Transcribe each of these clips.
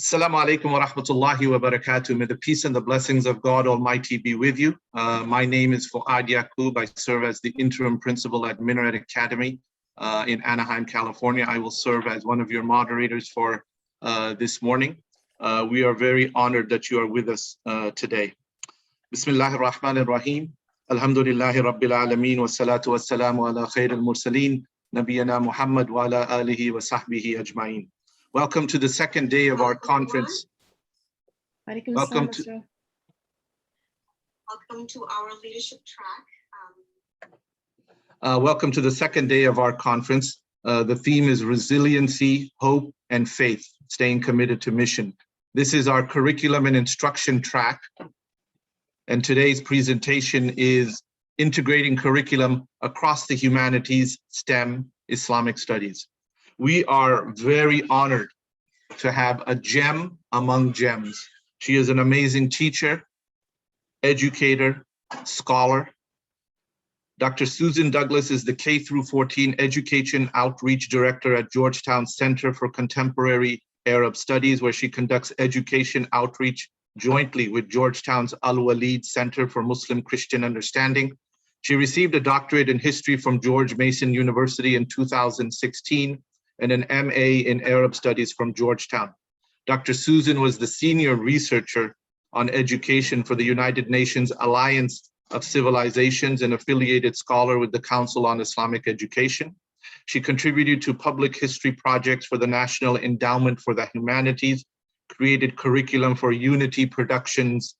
Assalamu alaikum wa rahmatullahi wa barakatuh. May the peace and the blessings of God Almighty be with you. My name is Fuad Yaqub. I serve as the interim principal at Minaret Academy in Anaheim, California. I will serve as one of your moderators for this morning. We are very honored that you are with us today. Bismillahir Rahmanir Rahim. Alhamdulillahi Rabbil Alameen wa salatu wa salamu ala khairil mursaleen. Nabiyana Muhammad wa ala alihi wa sahbihi ajma'in. Welcome to the second day of our conference. Welcome to our leadership track. Welcome to the second day of our conference. The theme is resiliency, hope, and faith, staying committed to mission. This is our curriculum and instruction track. And today's presentation is integrating curriculum across the humanities, STEM, Islamic Studies. We are very honored to have a gem among gems. She is an amazing teacher, educator, scholar. Dr. Susan Douglas is the K-14 Education Outreach Director at Georgetown Center for Contemporary Arab Studies, where she conducts education outreach jointly with Georgetown's Al-Walid Center for Muslim Christian Understanding. She received a doctorate in history from George Mason University in 2016 and an MA in Arab Studies from Georgetown. Dr. Susan was the senior researcher on education for the United Nations Alliance of Civilizations and affiliated scholar with the Council on Islamic Education. She contributed to public history projects for the National Endowment for the Humanities, created curriculum for Unity Productions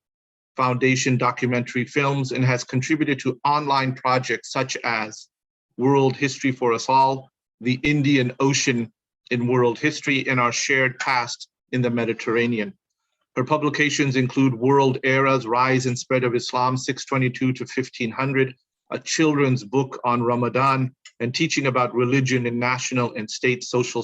Foundation documentary films, and has contributed to online projects such as World History for Us All, the Indian Ocean in World History, and Our Shared Past in the Mediterranean. Her publications include World Eras, Rise and Spread of Islam, 622 to 1500, a children's book on Ramadan, and teaching about religion in national and state social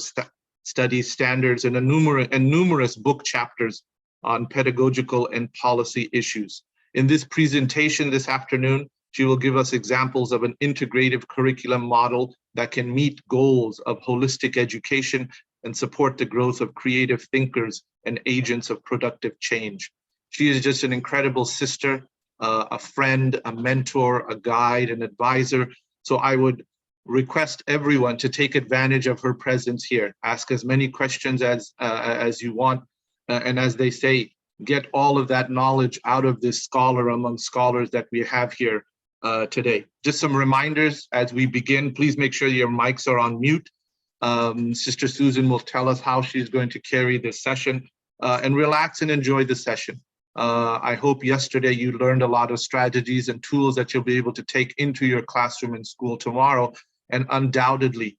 studies standards, and numerous book chapters on pedagogical and policy issues. In this presentation this afternoon, she will give us examples of an integrative curriculum model that can meet goals of holistic education and support the growth of creative thinkers and agents of productive change. She is just an incredible sister, a friend, a mentor, a guide, an advisor. So I would request everyone to take advantage of her presence here. Ask as many questions as you want. And as they say, get all of that knowledge out of this scholar among scholars that we have here today. Just some reminders as we begin. Please make sure your mics are on mute. Sister Susan will tell us how she's going to carry this session, and relax and enjoy the session. I hope yesterday you learned a lot of strategies and tools that you'll be able to take into your classroom and school tomorrow. And undoubtedly,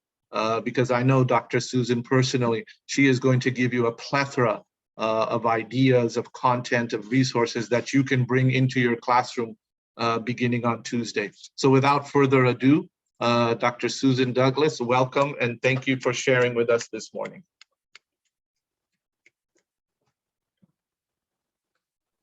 because I know Dr. Susan personally, she is going to give you a plethora of ideas, of content, of resources that you can bring into your classroom beginning on Tuesday. So without further ado, Dr. Susan Douglas, welcome, and thank you for sharing with us this morning.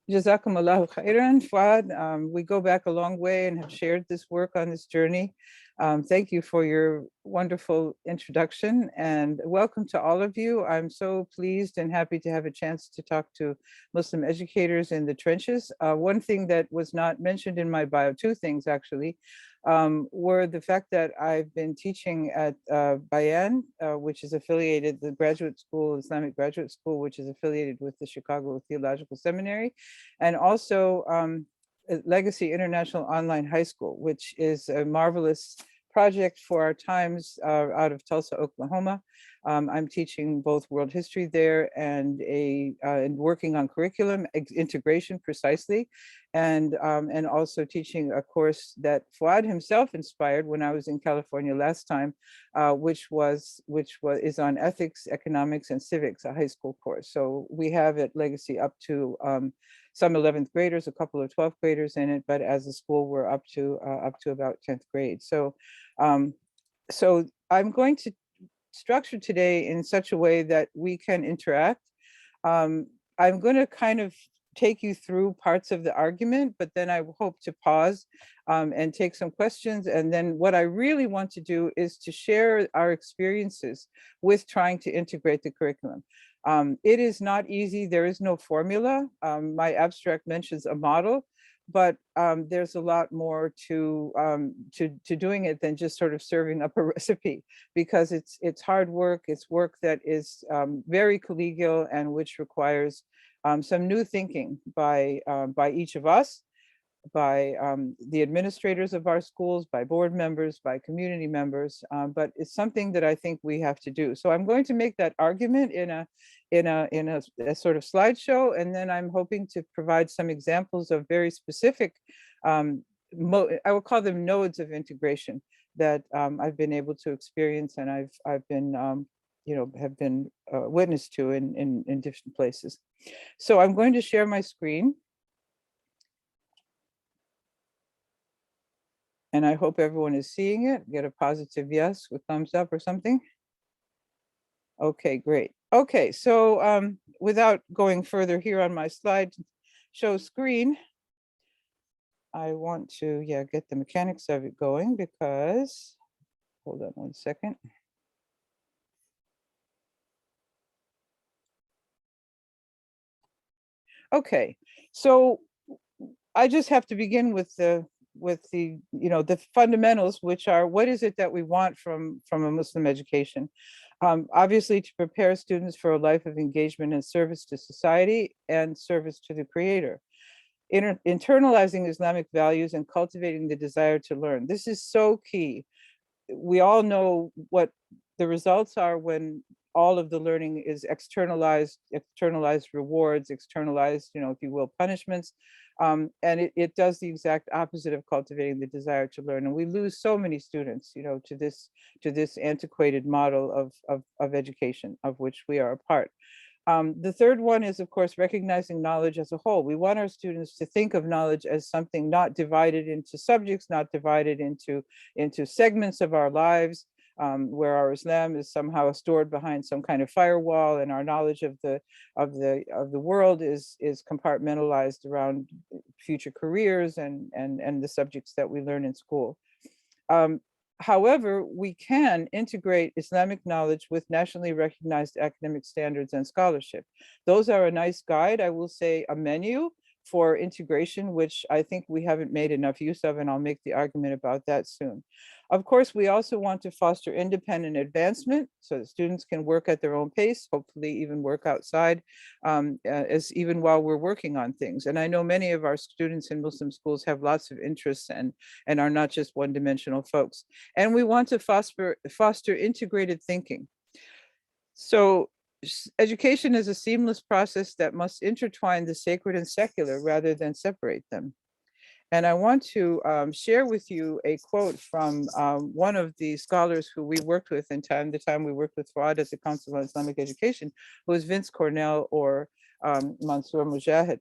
Jazakumullahu khairan, Fuad. We go back a long way and have shared this work on this journey. Thank you for your wonderful introduction, and welcome to all of you. I'm so pleased and happy to have a chance to talk to Muslim educators in the trenches. One thing that was not mentioned in my bio, two things actually, were the fact that I've been teaching at Bayan, which is affiliated, the graduate school, Islamic graduate school, which is affiliated with the Chicago Theological Seminary, and also Legacy International Online High School, which is a marvelous project for our times out of Tulsa, Oklahoma. I'm teaching both world history there and working on curriculum integration precisely, and also teaching a course that Fuad himself inspired when I was in California last time, which is on ethics, economics, and civics, a high school course. So we have at Legacy up to some 11th graders, a couple of 12th graders in it, but as a school we're up to about 10th grade. So so I'm going to structure today in such a way that we can interact. I'm going to kind of take you through parts of the argument, but then I hope to pause and take some questions. And then what I really want to do is to share our experiences with trying to integrate the curriculum. It is not easy. There is no formula. My abstract mentions a model, but there's a lot more to doing it than just sort of serving up a recipe, because it's hard work. It's work that is very collegial and which requires some new thinking by each of us, by the administrators of our schools, by board members, by community members, but it's something that I think we have to do. So I'm going to make that argument in a sort of slideshow, and then I'm hoping to provide some examples of very specific, I will call them nodes of integration that I've been able to experience, and I've been have been witness to in different places. So I'm going to share my screen. And I hope everyone is seeing it. Get a positive yes with thumbs up or something. Okay, great. Okay, so without going further here on my slide show screen, I want to, get the mechanics of it going, because, hold on one second. Okay, so I just have to begin with the the fundamentals, which are, what is it that we want from a Muslim education? Obviously, to prepare students for a life of engagement and service to society and service to the Creator. Internalizing Islamic values and cultivating the desire to learn. This is so key. We all know what the results are when all of the learning is externalized rewards, externalized, if you will, punishments. And it does the exact opposite of cultivating the desire to learn. And we lose so many students, to this antiquated model of education, of which we are a part. The third one is, of course, recognizing knowledge as a whole. We want our students to think of knowledge as something not divided into subjects, not divided into segments of our lives, where our Islam is somehow stored behind some kind of firewall, and our knowledge of the world is compartmentalized around future careers and the subjects that we learn in school. However, we can integrate Islamic knowledge with nationally recognized academic standards and scholarship. Those are a nice guide, I will say, a menu for integration, which I think we haven't made enough use of, and I'll make the argument about that soon. Of course, we also want to foster independent advancement so that students can work at their own pace, hopefully even work outside, even while we're working on things. And I know many of our students in Muslim schools have lots of interests and are not just one-dimensional folks. And we want to foster integrated thinking. So education is a seamless process that must intertwine the sacred and secular rather than separate them. And I want to share with you a quote from one of the scholars who we worked with the time we worked with Fuad as the Council on Islamic Education, who is Vince Cornell or Mansour Mujahid.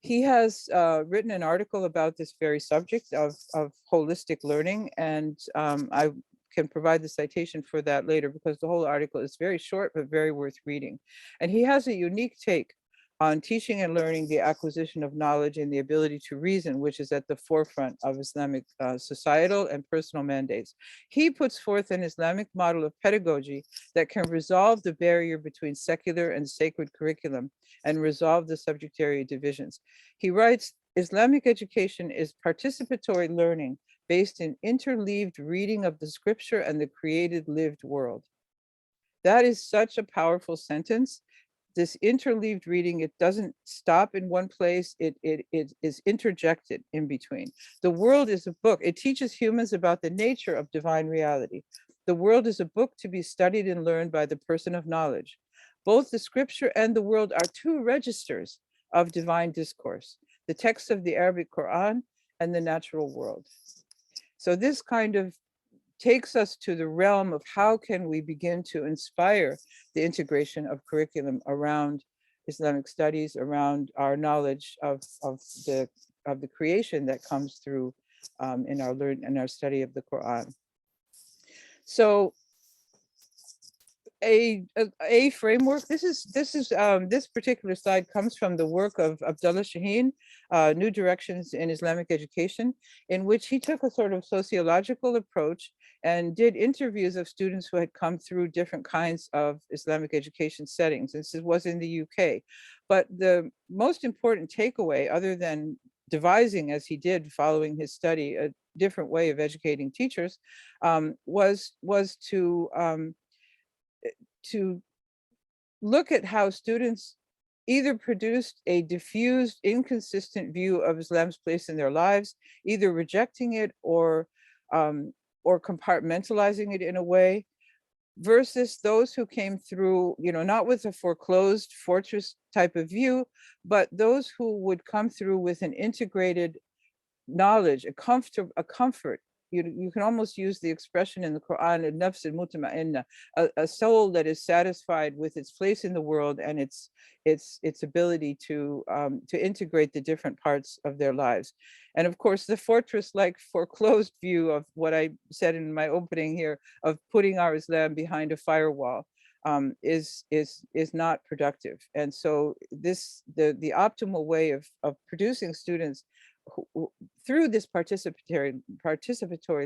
He has written an article about this very subject of holistic learning, and I can provide the citation for that later, because the whole article is very short but very worth reading. And he has a unique take on teaching and learning, the acquisition of knowledge, and the ability to reason, which is at the forefront of Islamic societal and personal mandates. He puts forth an Islamic model of pedagogy that can resolve the barrier between secular and sacred curriculum and resolve the subject area divisions. He writes, Islamic education is participatory learning based in interleaved reading of the scripture and the created lived world. That is such a powerful sentence. This interleaved reading, it doesn't stop in one place, it is interjected in between. The world is a book. It teaches humans about the nature of divine reality. The world is a book to be studied and learned by the person of knowledge. Both the scripture and the world are two registers of divine discourse, the text of the Arabic Quran and the natural world. So this kind of takes us to the realm of how can we begin to inspire the integration of curriculum around Islamic studies, around our knowledge of the creation that comes through in our study of the Quran. So a framework. This particular slide comes from the work of Abdullah Shaheen, New Directions in Islamic Education, in which he took a sort of sociological approach and did interviews of students who had come through different kinds of Islamic education settings. This was in the UK. But the most important takeaway, other than devising, as he did following his study, a different way of educating teachers, was to look at how students either produced a diffused, inconsistent view of Islam's place in their lives, either rejecting it or compartmentalizing it in a way, versus those who came through, not with a foreclosed fortress type of view, but those who would come through with an integrated knowledge, a comfort. You can almost use the expression in the Quran, "Nafs al-mutma'inna," a soul that is satisfied with its place in the world and its ability to integrate the different parts of their lives. And of course, the fortress-like foreclosed view of what I said in my opening here, of putting our Islam behind a firewall, is not productive. And so the optimal way of producing students through this participatory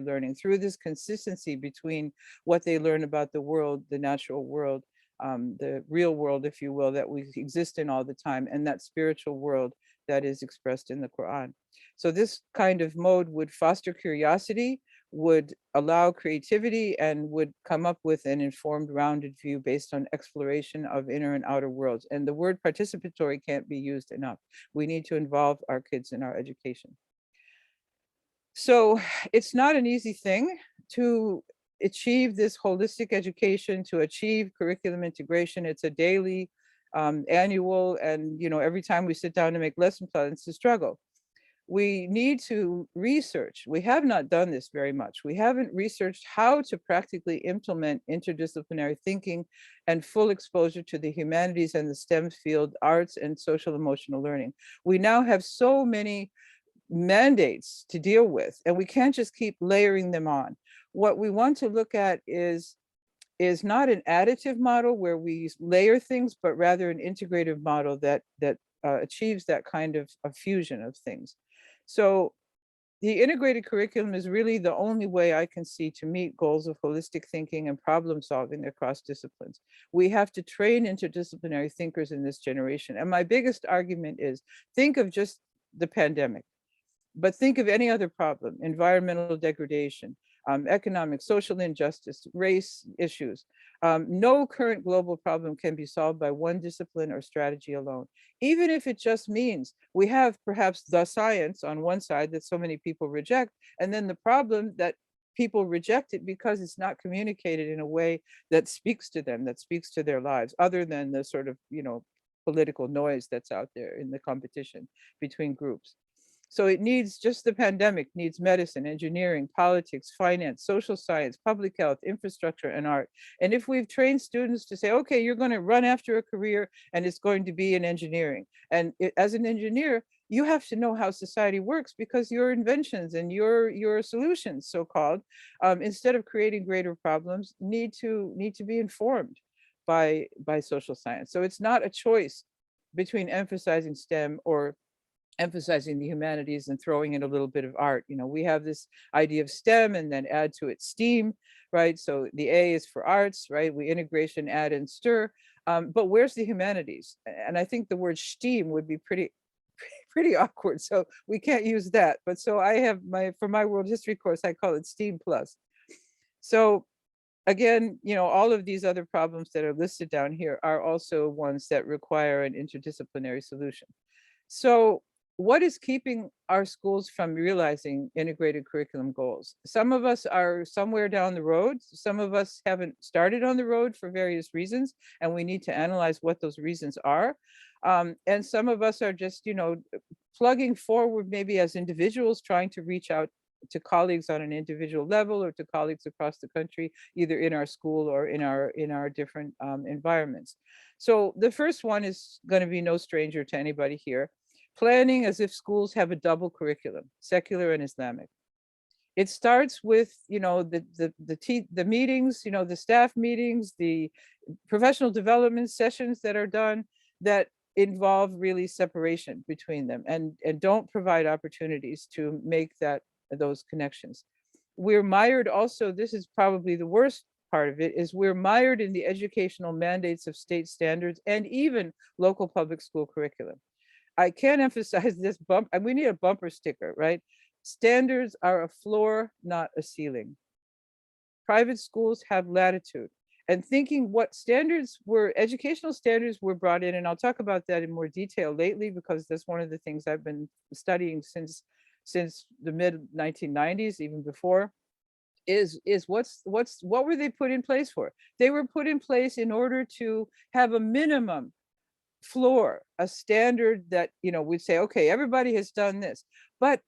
learning, through this consistency between what they learn about the world, the natural world, the real world, if you will, that we exist in all the time, and that spiritual world that is expressed in the Quran. So this kind of mode would foster curiosity, would allow creativity, and would come up with an informed, rounded view based on exploration of inner and outer worlds. And the word participatory can't be used enough. We need to involve our kids in our education. So it's not an easy thing to achieve this holistic education, to achieve curriculum integration. It's a daily, annual, and every time we sit down to make lesson plans, it's a struggle. We need to research. We have not done this very much. We haven't researched how to practically implement interdisciplinary thinking and full exposure to the humanities and the STEM field, arts and social emotional learning. We now have so many mandates to deal with, and we can't just keep layering them on. What we want to look at is not an additive model where we layer things, but rather an integrative model that achieves that kind of fusion of things. So the integrated curriculum is really the only way I can see to meet goals of holistic thinking and problem solving across disciplines. We have to train interdisciplinary thinkers in this generation. And my biggest argument is, think of just the pandemic, but think of any other problem: environmental degradation, economic, social injustice, race issues. No current global problem can be solved by one discipline or strategy alone, even if it just means we have perhaps the science on one side that so many people reject, and then the problem that people reject it because it's not communicated in a way that speaks to them, that speaks to their lives, other than the sort of, political noise that's out there in the competition between groups. So it needs, just the pandemic needs medicine, engineering, politics, finance, social science, public health, infrastructure, and art. And if we've trained students to say, okay, you're going to run after a career and it's going to be in engineering. And as an engineer, you have to know how society works, because your inventions and your solutions, so-called, instead of creating greater problems, need to be informed by social science. So it's not a choice between emphasizing STEM or emphasizing the humanities and throwing in a little bit of art. We have this idea of STEM and then add to it STEAM, right? So the A is for arts, right? We integration, add and stir. But where's the humanities? And I think the word STEAM would be pretty awkward. So we can't use that. But so I have for my world history course, I call it STEAM plus. So again, all of these other problems that are listed down here are also ones that require an interdisciplinary solution. So what is keeping our schools from realizing integrated curriculum goals? Some of us are somewhere down the road. Some of us haven't started on the road for various reasons, and we need to analyze what those reasons are. And some of us are just, plugging forward, maybe as individuals, trying to reach out to colleagues on an individual level, or to colleagues across the country, either in our school or in our different environments. So the first one is going to be no stranger to anybody here: planning as if schools have a double curriculum, secular and Islamic. It starts with, the meetings, the staff meetings, the professional development sessions that are done that involve really separation between them and don't provide opportunities to make those connections. We're mired also, this is probably the worst part of it, is we're mired in the educational mandates of state standards and even local public school curriculum. I can't emphasize this and we need a bumper sticker, right? Standards are a floor, not a ceiling. Private schools have latitude. And thinking what educational standards were brought in, and I'll talk about that in more detail lately, because that's one of the things I've been studying since the mid 1990s, even before, is what were they put in place for? They were put in place in order to have a minimum floor, a standard that, we'd say, okay, everybody has done this, but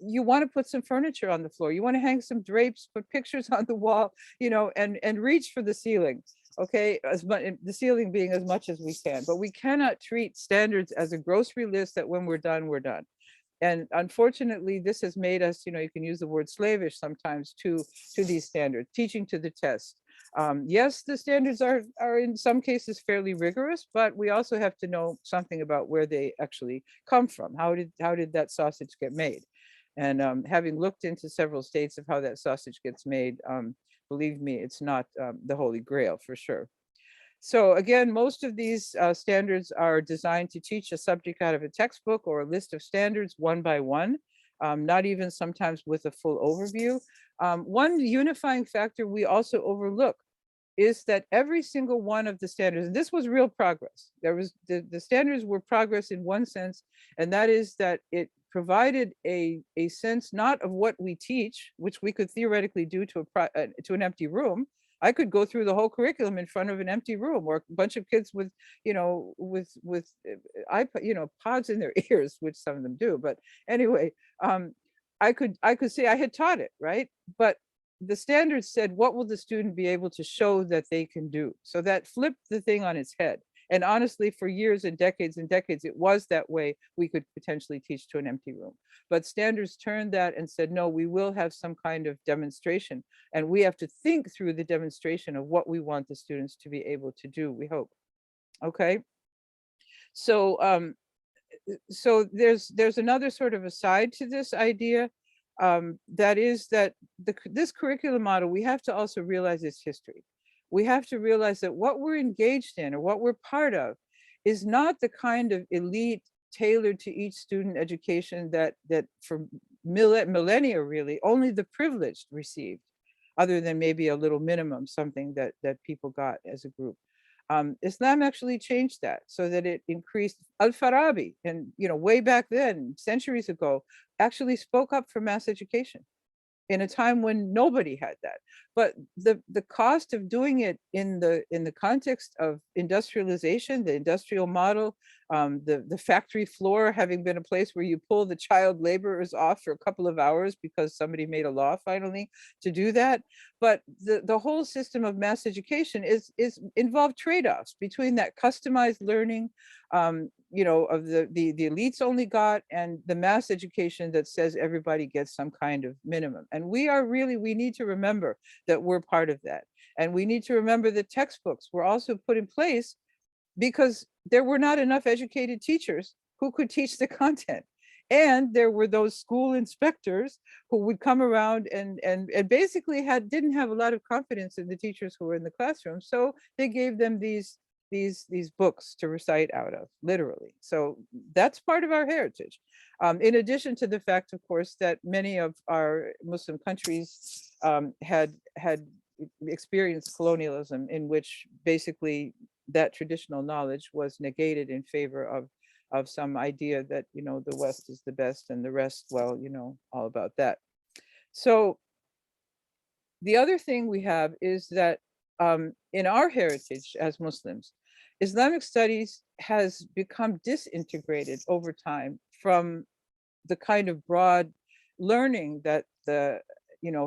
you want to put some furniture on the floor, you want to hang some drapes, put pictures on the wall, and reach for the ceiling, okay, as much, the ceiling being as much as we can, but we cannot treat standards as a grocery list that when we're done, we're done. And unfortunately, this has made us, you can use the word slavish sometimes to these standards, teaching to the test. Yes, the standards are in some cases fairly rigorous, but we also have to know something about where they actually come from. How did that sausage get made? And having looked into several states of how that sausage gets made, believe me, it's not the Holy Grail for sure. So again, most of these standards are designed to teach a subject out of a textbook or a list of standards one by one, not even sometimes with a full overview. One unifying factor we also overlook is that every single one of the standards, and this was real progress. There was the standards were progress in one sense, and that is that it provided a sense not of what we teach, which we could theoretically do to an empty room. I could go through the whole curriculum in front of an empty room, or a bunch of kids with, with iPod, pods in their ears, which some of them do. But anyway, I could say I had taught it, right? But the standards said, what will the student be able to show that they can do? So that flipped the thing on its head. And honestly, for years and decades, it was that way. We could potentially teach to an empty room. But standards turned that and said, no, we will have some kind of demonstration. And we have to think through the demonstration of what we want the students to be able to do, we hope. Okay. So, so there's another sort of aside to this idea. That is that this curriculum model, we have to also realize its history. We have to realize that what we're engaged in or what we're part of is not the kind of elite tailored to each student education that for millennia really only the privileged received, other than maybe a little minimum, something that people got as a group. Islam actually changed that so that it increased. Al-Farabi, and way back then, centuries ago, actually spoke up for mass education in a time when nobody had that. But the cost of doing it in the context of industrialization, the industrial model, the factory floor having been a place where you pull the child laborers off for a couple of hours because somebody made a law finally to do that. But the whole system of mass education is involved trade-offs between that customized learning, of the elites only got, and the mass education that says everybody gets some kind of minimum. And we need to remember that we're part of that. And we need to remember that textbooks were also put in place because there were not enough educated teachers who could teach the content. And there were those school inspectors who would come around and basically didn't have a lot of confidence in the teachers who were in the classroom. So they gave them these books to recite out of, literally. So that's part of our heritage. In addition to the fact, of course, that many of our Muslim countries had experienced colonialism, in which basically that traditional knowledge was negated in favor of some idea that, the West is the best and the rest, well, all about that. So the other thing we have is that in our heritage as Muslims, Islamic studies has become disintegrated over time from the kind of broad learning that the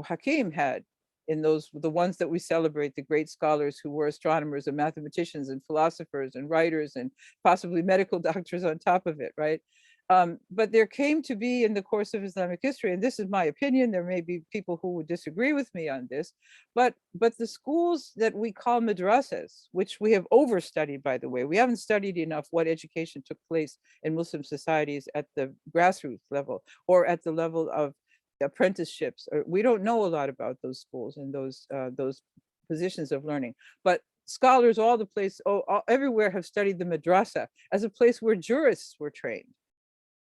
Hakim had in the ones that we celebrate, the great scholars who were astronomers and mathematicians and philosophers and writers and possibly medical doctors on top of it, right? But there came to be in the course of Islamic history, and this is my opinion, there may be people who would disagree with me on this, but the schools that we call madrasas, which we have overstudied, by the way, we haven't studied enough what education took place in Muslim societies at the grassroots level or at the level of apprenticeships. We don't know a lot about those schools and those positions of learning, but scholars all the place, everywhere have studied the madrasa as a place where jurists were trained.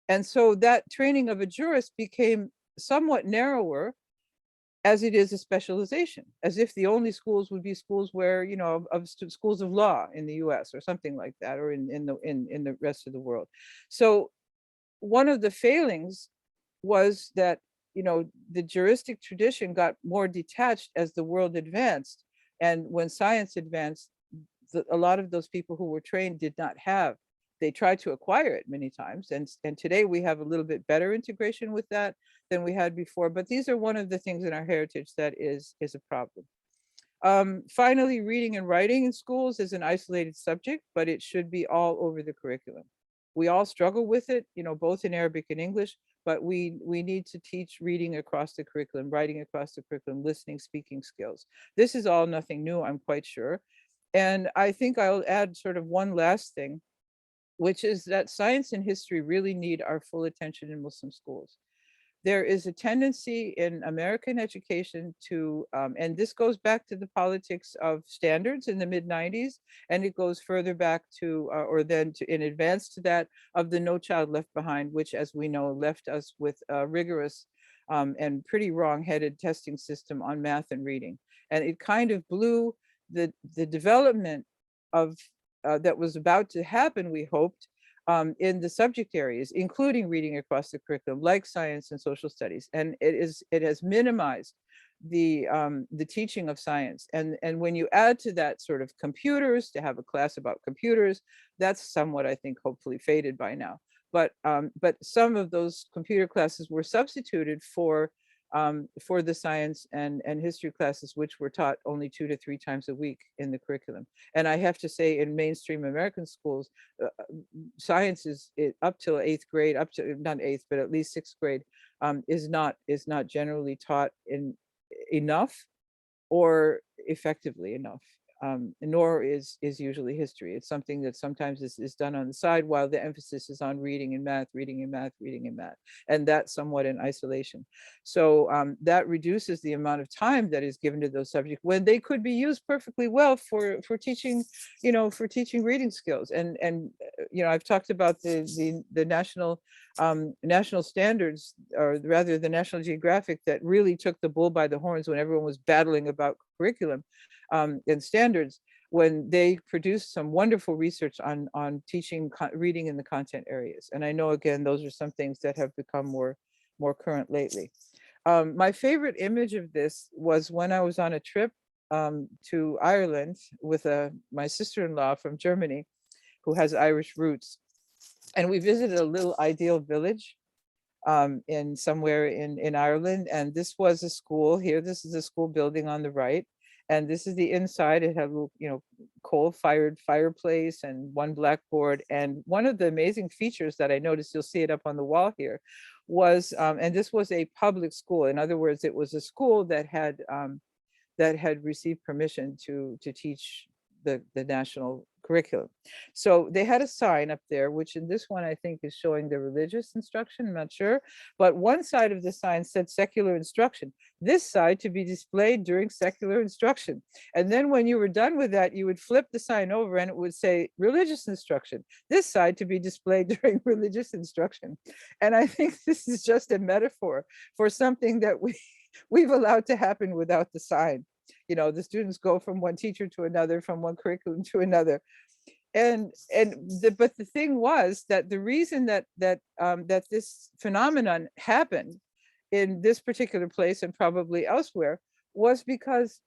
And so that training of a jurist became somewhat narrower, as it is a specialization, as if the only schools would be schools where, you know, schools of law in the US or something like that, or in the rest of the world. So one of the failings was that, you know, the juristic tradition got more detached as the world advanced. And when science advanced, a lot of those people who were trained did not have. They tried to acquire it many times. And today we have a little bit better integration with that than we had before. But these are one of the things in our heritage that is a problem. Finally, reading and writing in schools is an isolated subject, but it should be all over the curriculum. We all struggle with it, you know, both in Arabic and English, but we need to teach reading across the curriculum, writing across the curriculum, listening, speaking skills. This is all nothing new, I'm quite sure. And I think I'll add sort of one last thing, which is that science and history really need our full attention in Muslim schools. There is a tendency in American education to, and this goes back to the politics of standards in the mid-90s, and it goes further back to, or then to, in advance to that, of the No Child Left Behind, which, as we know, left us with a rigorous and pretty wrong-headed testing system on math and reading. And it kind of blew the development of that was about to happen, we hoped, in the subject areas, including reading across the curriculum, like science and social studies. And it has minimized the teaching of science. And when you add to that sort of computers, to have a class about computers, that's somewhat, I think, hopefully faded by now. But some of those computer classes were substituted for the science and history classes, which were taught only 2 to 3 times a week in the curriculum. And I have to say, in mainstream American schools, science is up till 8th grade, up to not 8th, but at least 6th grade, is not generally taught in enough or effectively enough. Nor is usually history. It's something that sometimes is done on the side while the emphasis is on reading and math, reading and math, reading and math, and that's somewhat in isolation. So that reduces the amount of time that is given to those subjects when they could be used perfectly well for teaching, you know, for teaching reading skills. And you know, I've talked about the national standards, or rather the National Geographic, that really took the bull by the horns when everyone was battling about curriculum and standards, when they produced some wonderful research on teaching reading in the content areas. And I know, again, those are some things that have become more current lately. My favorite image of this was when I was on a trip to Ireland with my sister-in-law from Germany, who has Irish roots. And we visited a little ideal village in somewhere in Ireland. And this was a school here. This is a school building on the right. And this is the inside. It had a little, you know, coal-fired fireplace and one blackboard. And one of the amazing features that I noticed, you'll see it up on the wall here, was, and this was a public school. In other words, it was a school that had received permission to teach the national curriculum. So they had a sign up there, which in this one I think is showing the religious instruction, I'm not sure, but one side of the sign said secular instruction, this side to be displayed during secular instruction. And then when you were done with that, you would flip the sign over and it would say religious instruction, this side to be displayed during religious instruction. And I think this is just a metaphor for something that we've allowed to happen without the sign. You know, the students go from one teacher to another, from one curriculum to another. But the thing was that the reason that this phenomenon happened in this particular place and probably elsewhere was because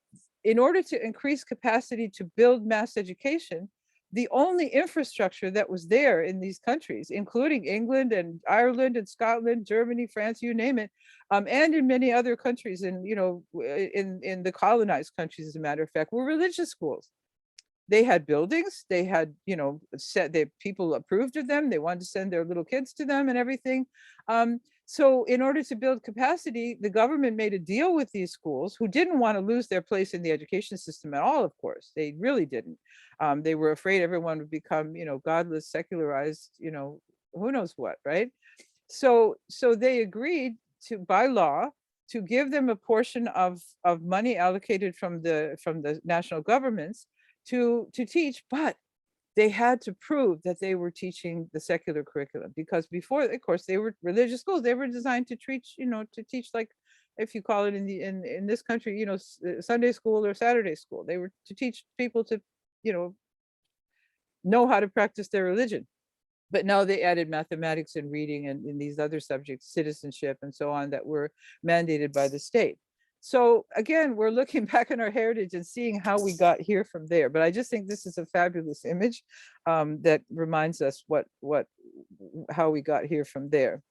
in order to increase capacity to build mass education, the only infrastructure that was there in these countries, including England and Ireland and Scotland, Germany, France, you name it, and in many other countries, and you know, in the colonized countries, as a matter of fact, were religious schools. they had buildings, they had, said that people approved of them, they wanted to send their little kids to them and everything. So in order to build capacity, the government made a deal with these schools who didn't want to lose their place in the education system at all, of course. They really didn't. They were afraid everyone would become, godless, secularized, who knows what, right? So they agreed to, by law, to give them a portion of money allocated from the national governments to teach, but they had to prove that they were teaching the secular curriculum, because before, of course, they were religious schools. They were designed to teach, to teach, like, if you call it in this country, Sunday school or Saturday school. They were to teach people to, you know how to practice their religion. But now they added mathematics and reading and in these other subjects, citizenship and so on, that were mandated by the state. So again, we're looking back in our heritage and seeing how we got here from there. But I just think this is a fabulous image that reminds us how we got here from there.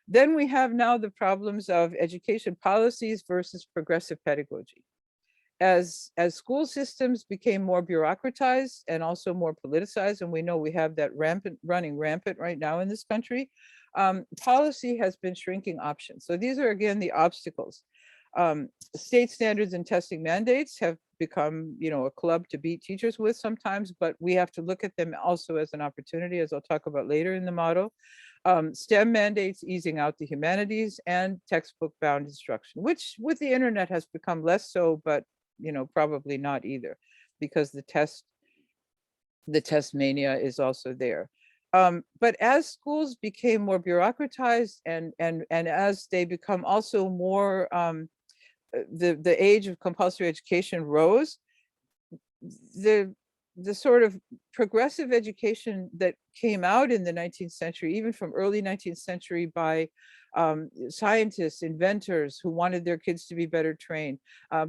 Then we have now the problems of education policies versus progressive pedagogy. As school systems became more bureaucratized and also more politicized, and we know we have that running rampant right now in this country, policy has been shrinking options. So these are, again, the obstacles. State standards and testing mandates have become, a club to beat teachers with sometimes, but we have to look at them also as an opportunity, as I'll talk about later in the model. STEM mandates easing out the humanities, and textbook bound instruction, which with the internet has become less so, but probably not either, because the test mania is also there. But as schools became more bureaucratized and as they become also more, the age of compulsory education rose, the sort of progressive education that came out in the 19th century, even from early 19th century, by scientists, inventors who wanted their kids to be better trained.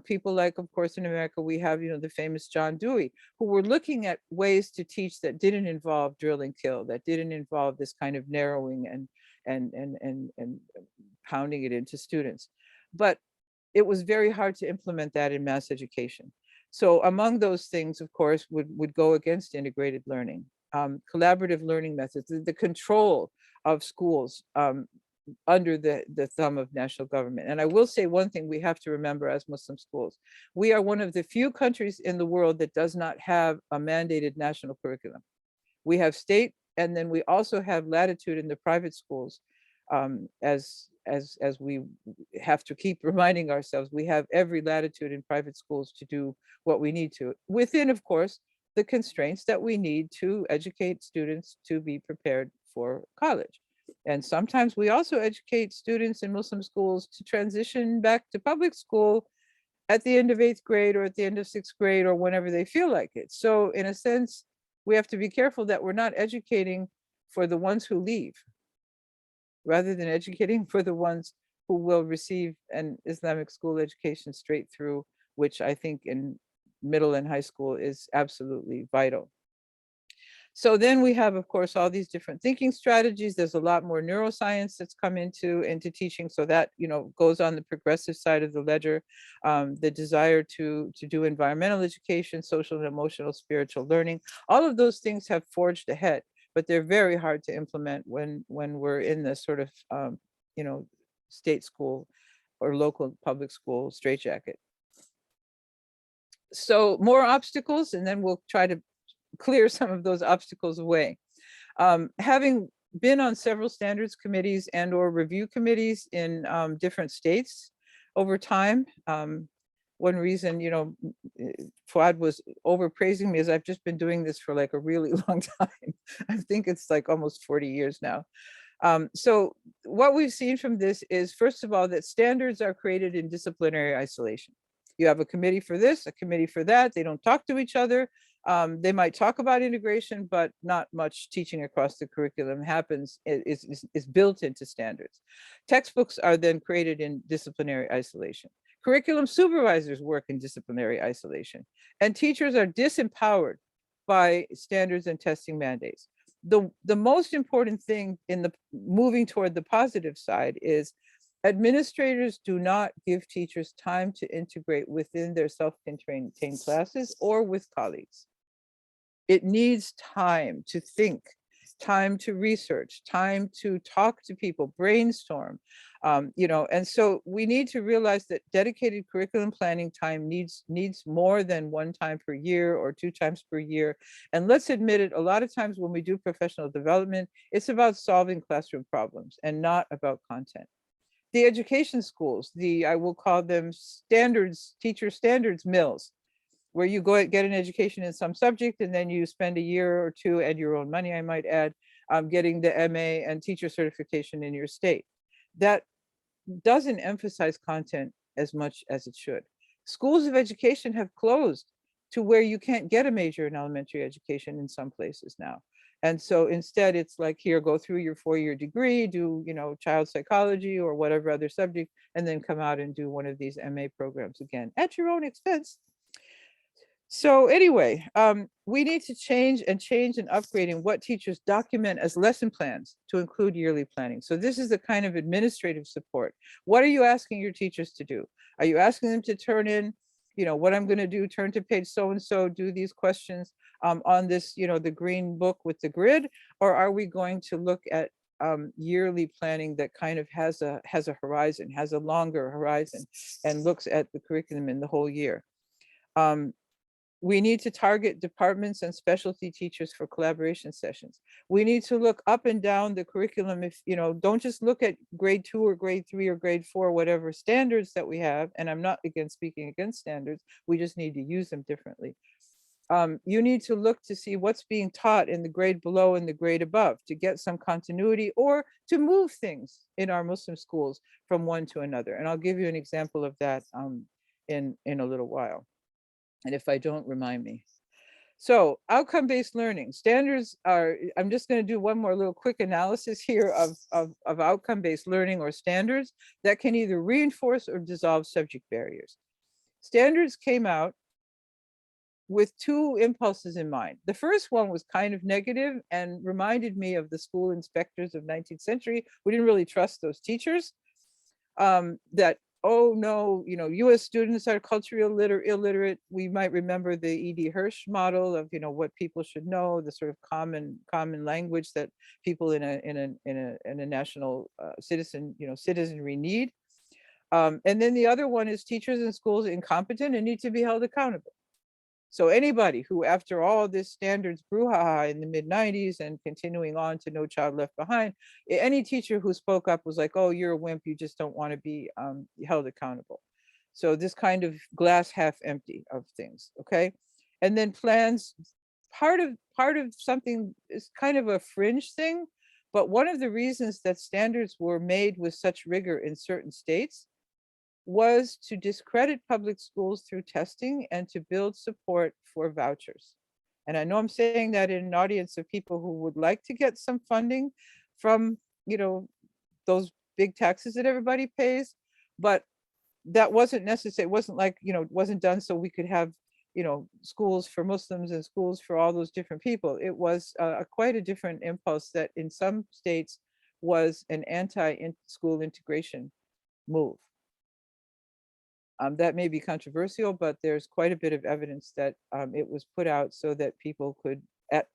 People like, of course, in America, we have, the famous John Dewey, who were looking at ways to teach that didn't involve drill and kill, that didn't involve this kind of narrowing and pounding it into students. But it was very hard to implement that in mass education. So among those things, of course, would go against integrated learning, collaborative learning methods, the control of schools under the thumb of national government. And I will say one thing we have to remember as Muslim schools: we are one of the few countries in the world that does not have a mandated national curriculum. We have state, and then we also have latitude in the private schools. As we have to keep reminding ourselves, we have every latitude in private schools to do what we need to, within, of course, the constraints that we need to educate students to be prepared for college. And sometimes we also educate students in Muslim schools to transition back to public school at the end of 8th grade or at the end of 6th grade or whenever they feel like it. So in a sense, we have to be careful that we're not educating for the ones who leave, rather than educating for the ones who will receive an Islamic school education straight through, which I think in middle and high school is absolutely vital. So then we have, of course, all these different thinking strategies. There's a lot more neuroscience that's come into teaching. So that, goes on the progressive side of the ledger. The desire to do environmental education, social and emotional, spiritual learning, all of those things have forged ahead, but they're very hard to implement when we're in the sort of, state school or local public school straitjacket. So more obstacles, and then we'll try to clear some of those obstacles away. Having been on several standards committees and or review committees in different states over time, one reason, Fuad was overpraising me is I've just been doing this for like a really long time. I think it's like almost 40 years now. So what we've seen from this is, first of all, that standards are created in disciplinary isolation. You have a committee for this, a committee for that. They don't talk to each other. They might talk about integration, but not much teaching across the curriculum happens, is built into standards. Textbooks are then created in disciplinary isolation. Curriculum supervisors work in disciplinary isolation, and teachers are disempowered by standards and testing mandates. The most important thing in the moving toward the positive side is administrators do not give teachers time to integrate within their self-contained classes or with colleagues. It needs time to think, time to research, time to talk to people, brainstorm, and so we need to realize that dedicated curriculum planning time needs more than one time per year or 2 times per year. And let's admit it, a lot of times when we do professional development, it's about solving classroom problems and not about content. The education schools, I will call them standards, teacher standards mills, where you go get an education in some subject and then you spend a year or two and your own money, I might add, getting the MA and teacher certification in your state. That doesn't emphasize content as much as it should. Schools of education have closed to where you can't get a major in elementary education in some places now. And so instead it's like, here, go through your 4-year degree, do, child psychology or whatever other subject, and then come out and do one of these MA programs again at your own expense. So anyway, we need to change and upgrade in what teachers document as lesson plans to include yearly planning. So this is the kind of administrative support. What are you asking your teachers to do? Are you asking them to turn in, what I'm going to do, turn to page so-and-so, do these questions on this, the green book with the grid? Or are we going to look at yearly planning that kind of has a horizon, has a longer horizon, and looks at the curriculum in the whole year? We need to target departments and specialty teachers for collaboration sessions. We need to look up and down the curriculum. If, don't just look at grade 2 or grade 3 or grade 4, whatever standards that we have. And I'm not speaking against standards. We just need to use them differently. You need to look to see what's being taught in the grade below and the grade above to get some continuity, or to move things in our Muslim schools from one to another. And I'll give you an example of that in a little while. And if I don't, remind me. So outcome-based learning standards are, I'm just going to do one more little quick analysis here of outcome-based learning or standards that can either reinforce or dissolve subject barriers. Standards came out with 2 impulses in mind. The first one was kind of negative and reminded me of the school inspectors of 19th century. We didn't really trust those teachers. That, oh no, US students are culturally illiterate. We might remember the E.D. Hirsch model of, what people should know, the sort of common language that people in a national citizenry need. And then the other one is teachers in schools incompetent and need to be held accountable. So anybody who, after all this standards brouhaha in the mid-90s and continuing on to No Child Left Behind, any teacher who spoke up was like, oh, you're a wimp, you just don't want to be held accountable. So this kind of glass half empty of things, okay? And then plans, part of something is kind of a fringe thing, but one of the reasons that standards were made with such rigor in certain states was to discredit public schools through testing and to build support for vouchers. And I know I'm saying that in an audience of people who would like to get some funding from, those big taxes that everybody pays, but that wasn't necessary. It wasn't like, it wasn't done so we could have, schools for Muslims and schools for all those different people. It was quite a different impulse that in some states was an anti-school integration move. That may be controversial, but there's quite a bit of evidence that it was put out so that people could,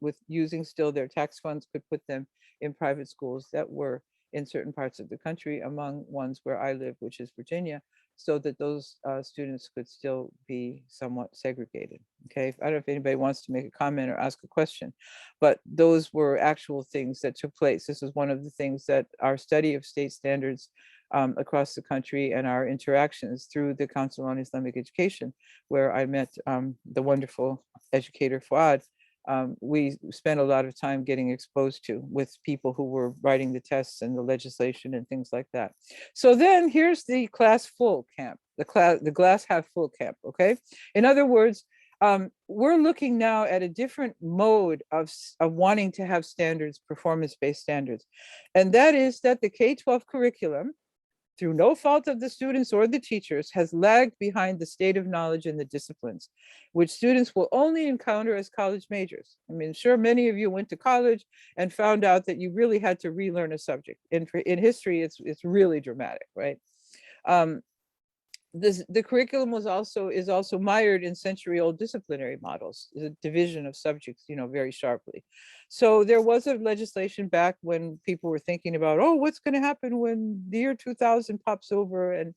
with using still their tax funds, could put them in private schools that were in certain parts of the country, among ones where I live, which is Virginia, so that those students could still be somewhat segregated. Okay, I don't know if anybody wants to make a comment or ask a question, but those were actual things that took place. This is one of the things that our study of state standards across the country and our interactions through the Council on Islamic Education, where I met the wonderful educator Fuad. We spent a lot of time getting exposed to with people who were writing the tests and the legislation and things like that. So then here's the class full camp, the glass half full camp, okay? In other words, we're looking now at a different mode of wanting to have standards, performance-based standards. And that is that the K-12 curriculum, through no fault of the students or the teachers, has lagged behind the state of knowledge in the disciplines, which students will only encounter as college majors. I mean, sure, many of you went to college and found out that you really had to relearn a subject. In history, it's really dramatic, right? the curriculum is also mired in century-old disciplinary models, the division of subjects, very sharply. So there was a legislation back when people were thinking about, oh, what's going to happen when the year 2000 pops over, and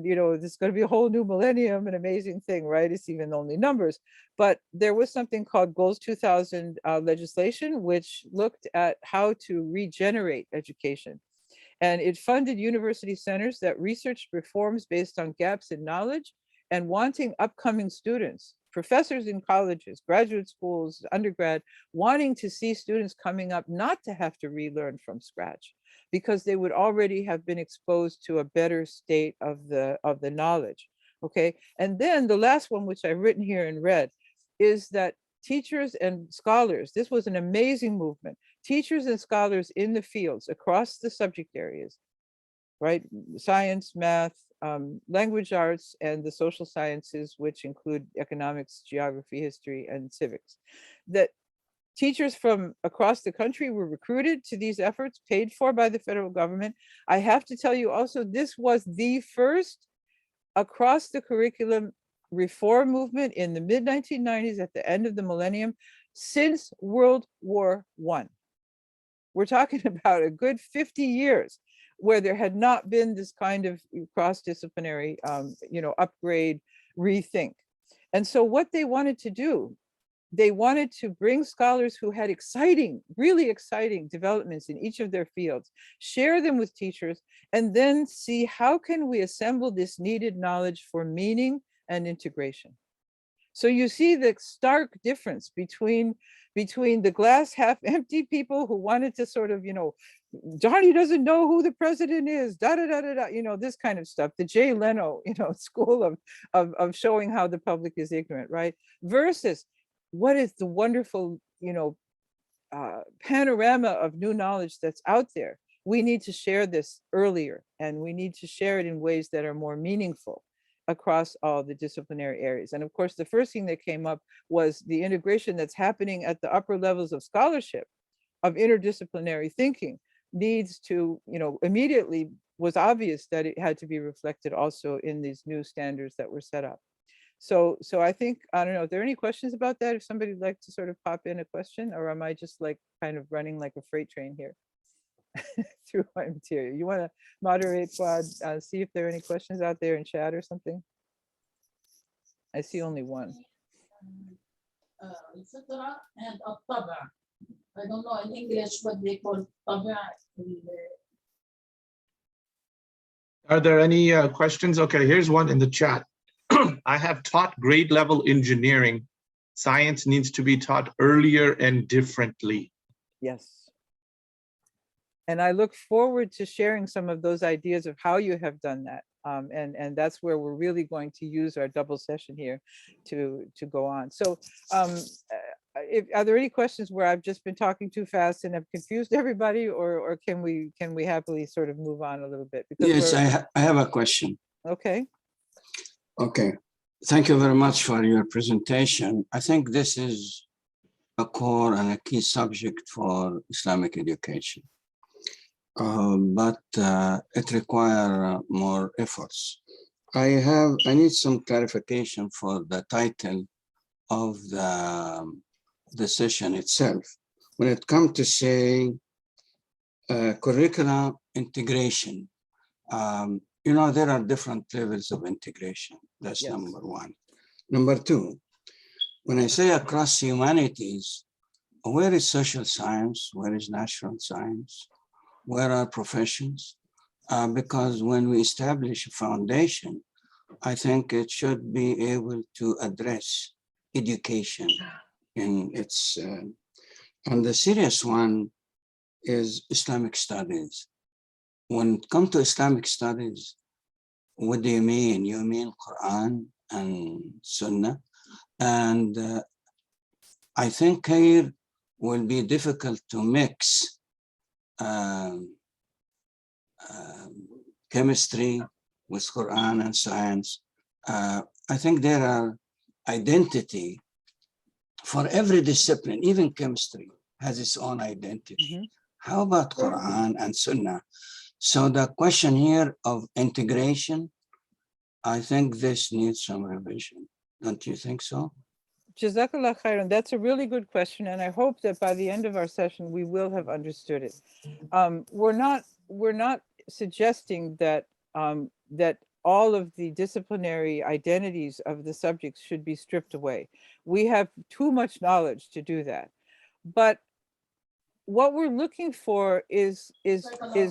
there's going to be a whole new millennium, an amazing thing, right? It's even only numbers. But there was something called Goals 2000 legislation, which looked at how to regenerate education. And it funded university centers that researched reforms based on gaps in knowledge and wanting upcoming students, professors in colleges, graduate schools, undergrad, wanting to see students coming up not to have to relearn from scratch, because they would already have been exposed to a better state of the knowledge. Okay. And then the last one, which I've written here in red, is that teachers and scholars, this was an amazing movement. Teachers and scholars in the fields across the subject areas, right? Science, math, language arts, and the social sciences, which include economics, geography, history, and civics. That teachers from across the country were recruited to these efforts, paid for by the federal government. I have to tell you also, this was the first across the curriculum reform movement in the mid-1990s at the end of the millennium since World War I. We're talking about a good 50 years where there had not been this kind of cross-disciplinary, upgrade, rethink. And so what they wanted to do, they wanted to bring scholars who had exciting, really exciting developments in each of their fields, share them with teachers, and then see how can we assemble this needed knowledge for meaning and integration. So you see the stark difference between the glass half empty people who wanted to sort of, Johnny doesn't know who the president is, da da da da da, this kind of stuff. The Jay Leno, school of showing how the public is ignorant, right? Versus what is the wonderful, panorama of new knowledge that's out there. We need to share this earlier, and we need to share it in ways that are more meaningful across all the disciplinary areas. And of course, the first thing that came up was the integration that's happening at the upper levels of scholarship, of interdisciplinary thinking, needs to, immediately was obvious that it had to be reflected also in these new standards that were set up. So I think, I don't know, are there any questions about that? If somebody would like to sort of pop in a question, or am I just like kind of running like a freight train here through my material? You want to moderate, Fuad, see if there are any questions out there in chat or something? I see only one. الفطرة and الطبع. I don't know in English what they call طبع. Are there any questions? Okay, here's one in the chat. I have taught grade level engineering. Science needs to be taught earlier and differently. Yes. And I look forward to sharing some of those ideas of how you have done that. And that's where we're really going to use our double session here to go on. So are there any questions where I've just been talking too fast and have confused everybody, or can we happily sort of move on a little bit? Because yes, I have a question. Okay. Okay. Thank you very much for your presentation. I think this is a core and a key subject for Islamic education. But it requires more efforts. I need some clarification for the title of the session itself. When it comes to say curricular integration, there are different levels of integration. That's Yes. number one. Number two, when I say across humanities, where is social science? Where is natural science? Where are professions? Because when we establish a foundation, I think it should be able to address education in its, and the serious one is Islamic studies. When it comes to Islamic studies, what do you mean? You mean Quran and Sunnah? And I think here will be difficult to mix chemistry with Quran and science. I think there are identity for every discipline, even chemistry has its own identity. Mm-hmm. How about Quran and Sunnah? So the question here of integration, I think this needs some revision. Don't you think so? Jazakallah khairan. That's a really good question, and I hope that by the end of our session we will have understood it. We're not suggesting that that all of the disciplinary identities of the subjects should be stripped away. We have too much knowledge to do that, but what we're looking for is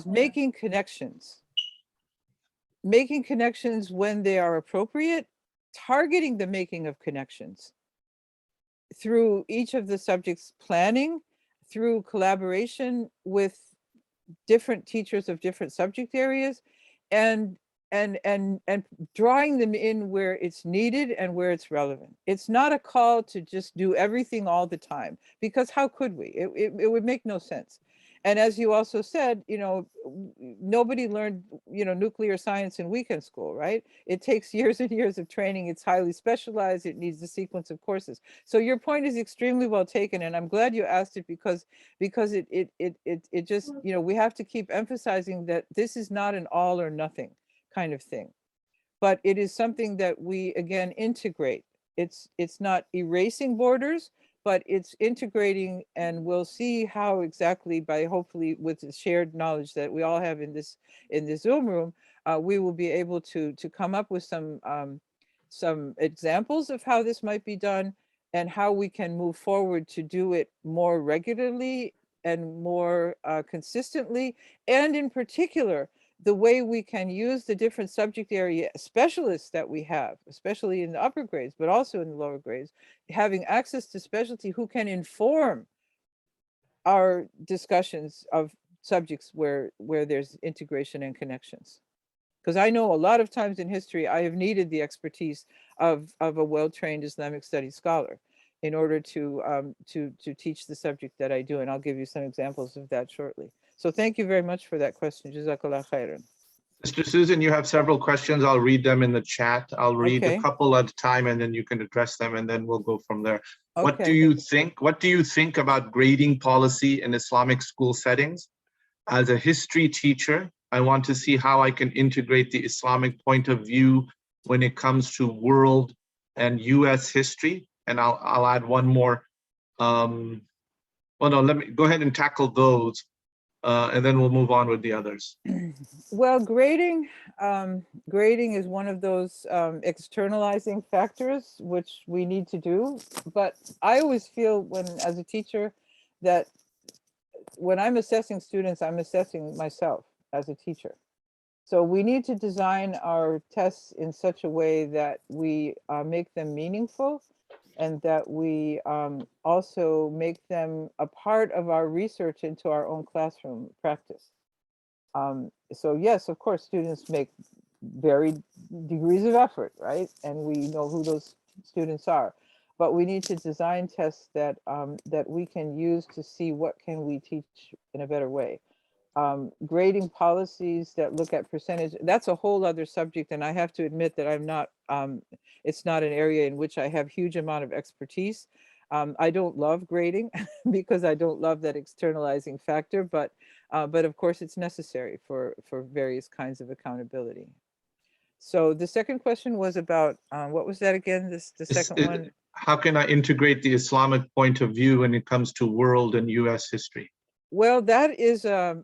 making connections when they are appropriate, targeting the making of connections through each of the subjects planning, through collaboration with different teachers of different subject areas, and and drawing them in where it's needed and where it's relevant. It's not a call to just do everything all the time, because how could we? It would make no sense. And as you also said, nobody learned, nuclear science in weekend school, right? It takes years and years of training. It's highly specialized. It needs a sequence of courses. So your point is extremely well taken, and I'm glad you asked it, because it just, we have to keep emphasizing that this is not an all or nothing kind of thing, but it is something that we again integrate. It's not erasing borders, but it's integrating, and we'll see how exactly, by hopefully with the shared knowledge that we all have in this Zoom room, we will be able to come up with some examples of how this might be done, and how we can move forward to do it more regularly and more consistently, and in particular, the way we can use the different subject area specialists that we have, especially in the upper grades, but also in the lower grades, having access to specialty who can inform our discussions of subjects where there's integration and connections. Because I know a lot of times in history, I have needed the expertise of a well-trained Islamic studies scholar in order to teach the subject that I do. And I'll give you some examples of that shortly. So thank you very much for that question. Jazakallah khairan. Mr. Susan, you have several questions. I'll read them in the chat. I'll read a Okay. couple at a time, and then you can address them, and then we'll go from there. What do Okay. you think? What do you think about grading policy in Islamic school settings? As a history teacher, I want to see how I can integrate the Islamic point of view when it comes to world and US history. And I'll add one more. Well, no, let me go ahead and tackle those, and then we'll move on with the others. Well, grading is one of those externalizing factors which we need to do. But I always feel, as a teacher, that when I'm assessing students, I'm assessing myself as a teacher. So we need to design our tests in such a way that we make them meaningful, and that we also make them a part of our research into our own classroom practice. So yes, of course, students make varied degrees of effort, right? And we know who those students are. But we need to design tests that that we can use to see what can we teach in a better way. Grading policies that look at percentage, that's a whole other subject. And I have to admit that I'm not, it's not an area in which I have huge amount of expertise. I don't love grading because I don't love that externalizing factor, but of course it's necessary for various kinds of accountability. So the second question was about, what was that again? The second one? How can I integrate the Islamic point of view when it comes to world and US history? Well, that is a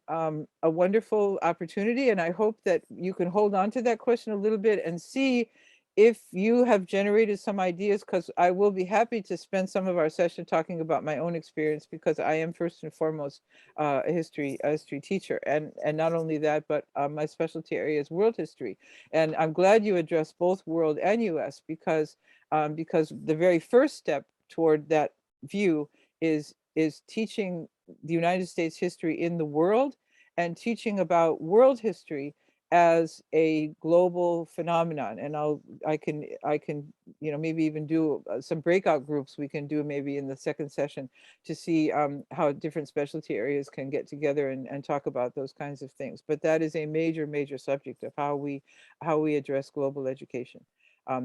wonderful opportunity, and I hope that you can hold on to that question a little bit and see if you have generated some ideas, because I will be happy to spend some of our session talking about my own experience, because I am first and foremost a history teacher, and not only that, but my specialty area is world history. And I'm glad you addressed both world and US, because the very first step toward that view is teaching the United States history in the world, and teaching about world history as a global phenomenon. And I can maybe even do some breakout groups we can do maybe in the second session to see how different specialty areas can get together and talk about those kinds of things. But that is a major subject of how we address global education.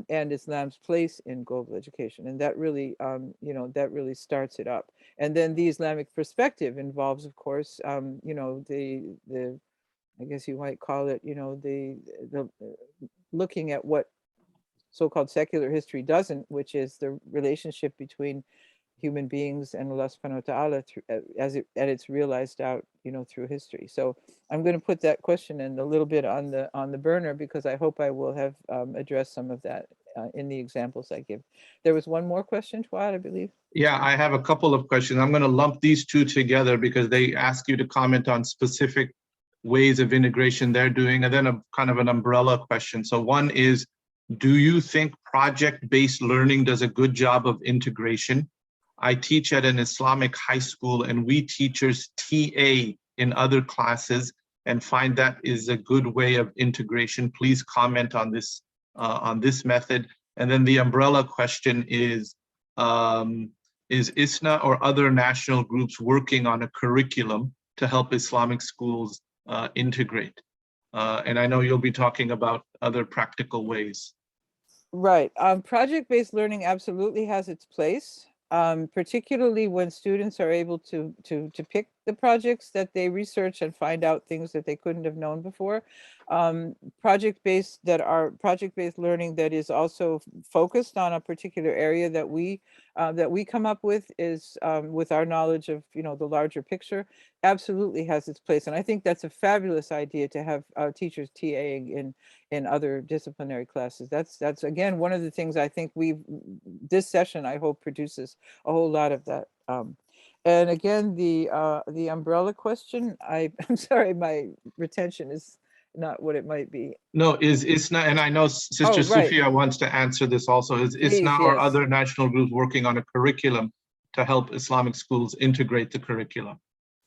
And Islam's place in global education, and that really, that really starts it up. And then the Islamic perspective involves, of course, the I guess you might call it, the looking at what so-called secular history doesn't, which is the relationship between human beings and Allah subhanahu wa ta'ala as it's realized out, through history. So I'm going to put that question in a little bit on the burner, because I hope I will have addressed some of that in the examples I give. There was one more question, Fuad, I believe. Yeah, I have a couple of questions. I'm going to lump these two together because they ask you to comment on specific ways of integration they're doing, and then a kind of an umbrella question. So one is, do you think project-based learning does a good job of integration? I teach at an Islamic high school, and we teachers TA in other classes and find that is a good way of integration. Please comment on this method. And then the umbrella question is ISNA or other national groups working on a curriculum to help Islamic schools integrate? And I know you'll be talking about other practical ways. Right. Project-based learning absolutely has its place, particularly when students are able to pick the projects that they research and find out things that they couldn't have known before. Project-based learning that is also focused on a particular area that we come up with is with our knowledge of the larger picture, absolutely has its place. And I think that's a fabulous idea to have teachers TAing in other disciplinary classes. That's again one of the things I think this session I hope produces a whole lot of that. And again, the umbrella question, I'm sorry, my retention is not what it might be. No, is ISNA, and I know Sister Oh, right. Sophia wants to answer this also, is Please, ISNA or yes. other national groups working on a curriculum to help Islamic schools integrate the curriculum?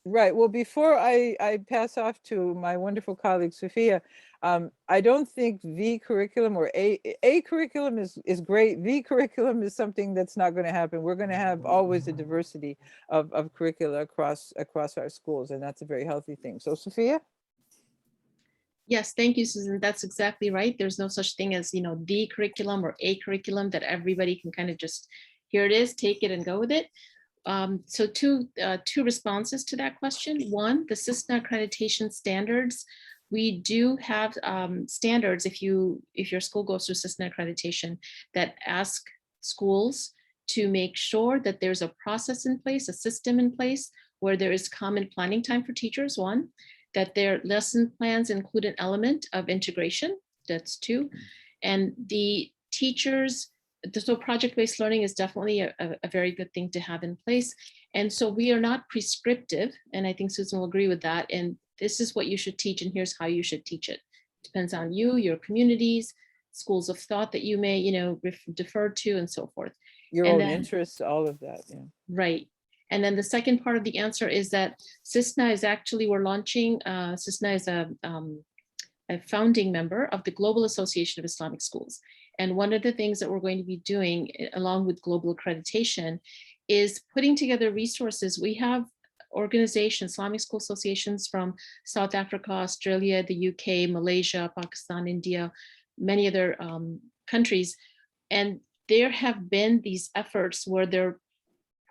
Right. Well, before I pass off to my wonderful colleague Sophia, I don't think the curriculum or a curriculum is great. The curriculum is something that's not going to happen. We're going to have always a diversity of curricula across our schools, and that's a very healthy thing. So, Sophia? Yes, thank you, Susan. That's exactly right. There's no such thing as, the curriculum or a curriculum that everybody can kind of just, here it is, take it and go with it. So two responses to that question. One, the SISNA accreditation standards. We do have standards if your school goes through SISNA accreditation that ask schools to make sure that there's a process in place, a system in place where there is common planning time for teachers, one, that their lesson plans include an element of integration, that's two, and the teachers, so project-based learning is definitely a very good thing to have in place. And so we are not prescriptive, and I think Susan will agree with that, and this is what you should teach and here's how you should teach it. Depends on you, your communities, schools of thought that you may, defer to and so forth. Your and own then, interests, all of that, yeah. Right. And then the second part of the answer is that SISNA is actually, we're launching, SISNA is a founding member of the Global Association of Islamic Schools. And one of the things that we're going to be doing along with global accreditation is putting together resources. We have organizations, Islamic school associations from South Africa, Australia, the UK, Malaysia, Pakistan, India, many other countries. And there have been these efforts where they're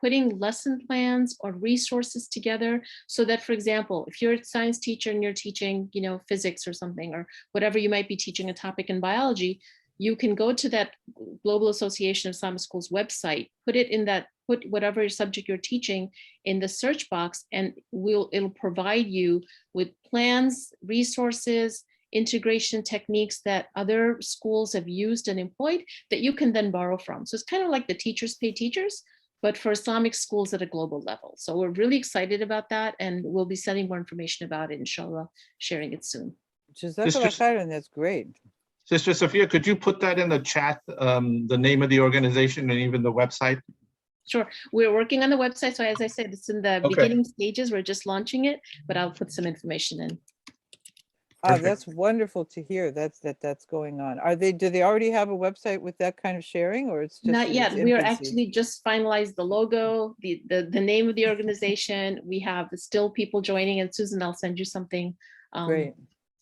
putting lesson plans or resources together so that, for example, if you're a science teacher and you're teaching, physics or something, or whatever you might be teaching a topic in biology, you can go to that Global Association of Islamic Schools website, put whatever subject you're teaching in the search box, and it'll provide you with plans, resources, integration techniques that other schools have used and employed that you can then borrow from. So it's kind of like the teachers pay teachers, but for Islamic schools at a global level. So we're really excited about that, and we'll be sending more information about it, inshallah, sharing it soon. Jazakallah khairan, that's great. Sister Sophia, could you put that in the chat, the name of the organization and even the website? Sure, we're working on the website. So as I said, it's in the beginning stages. We're just launching it, but I'll put some information in. That's wonderful to hear. That's going on. Do they already have a website with that kind of sharing, or it's just Not yet? We are infancy? actually just finalized the logo, the name of the organization. We have still people joining, and Susan, I'll send you something Great.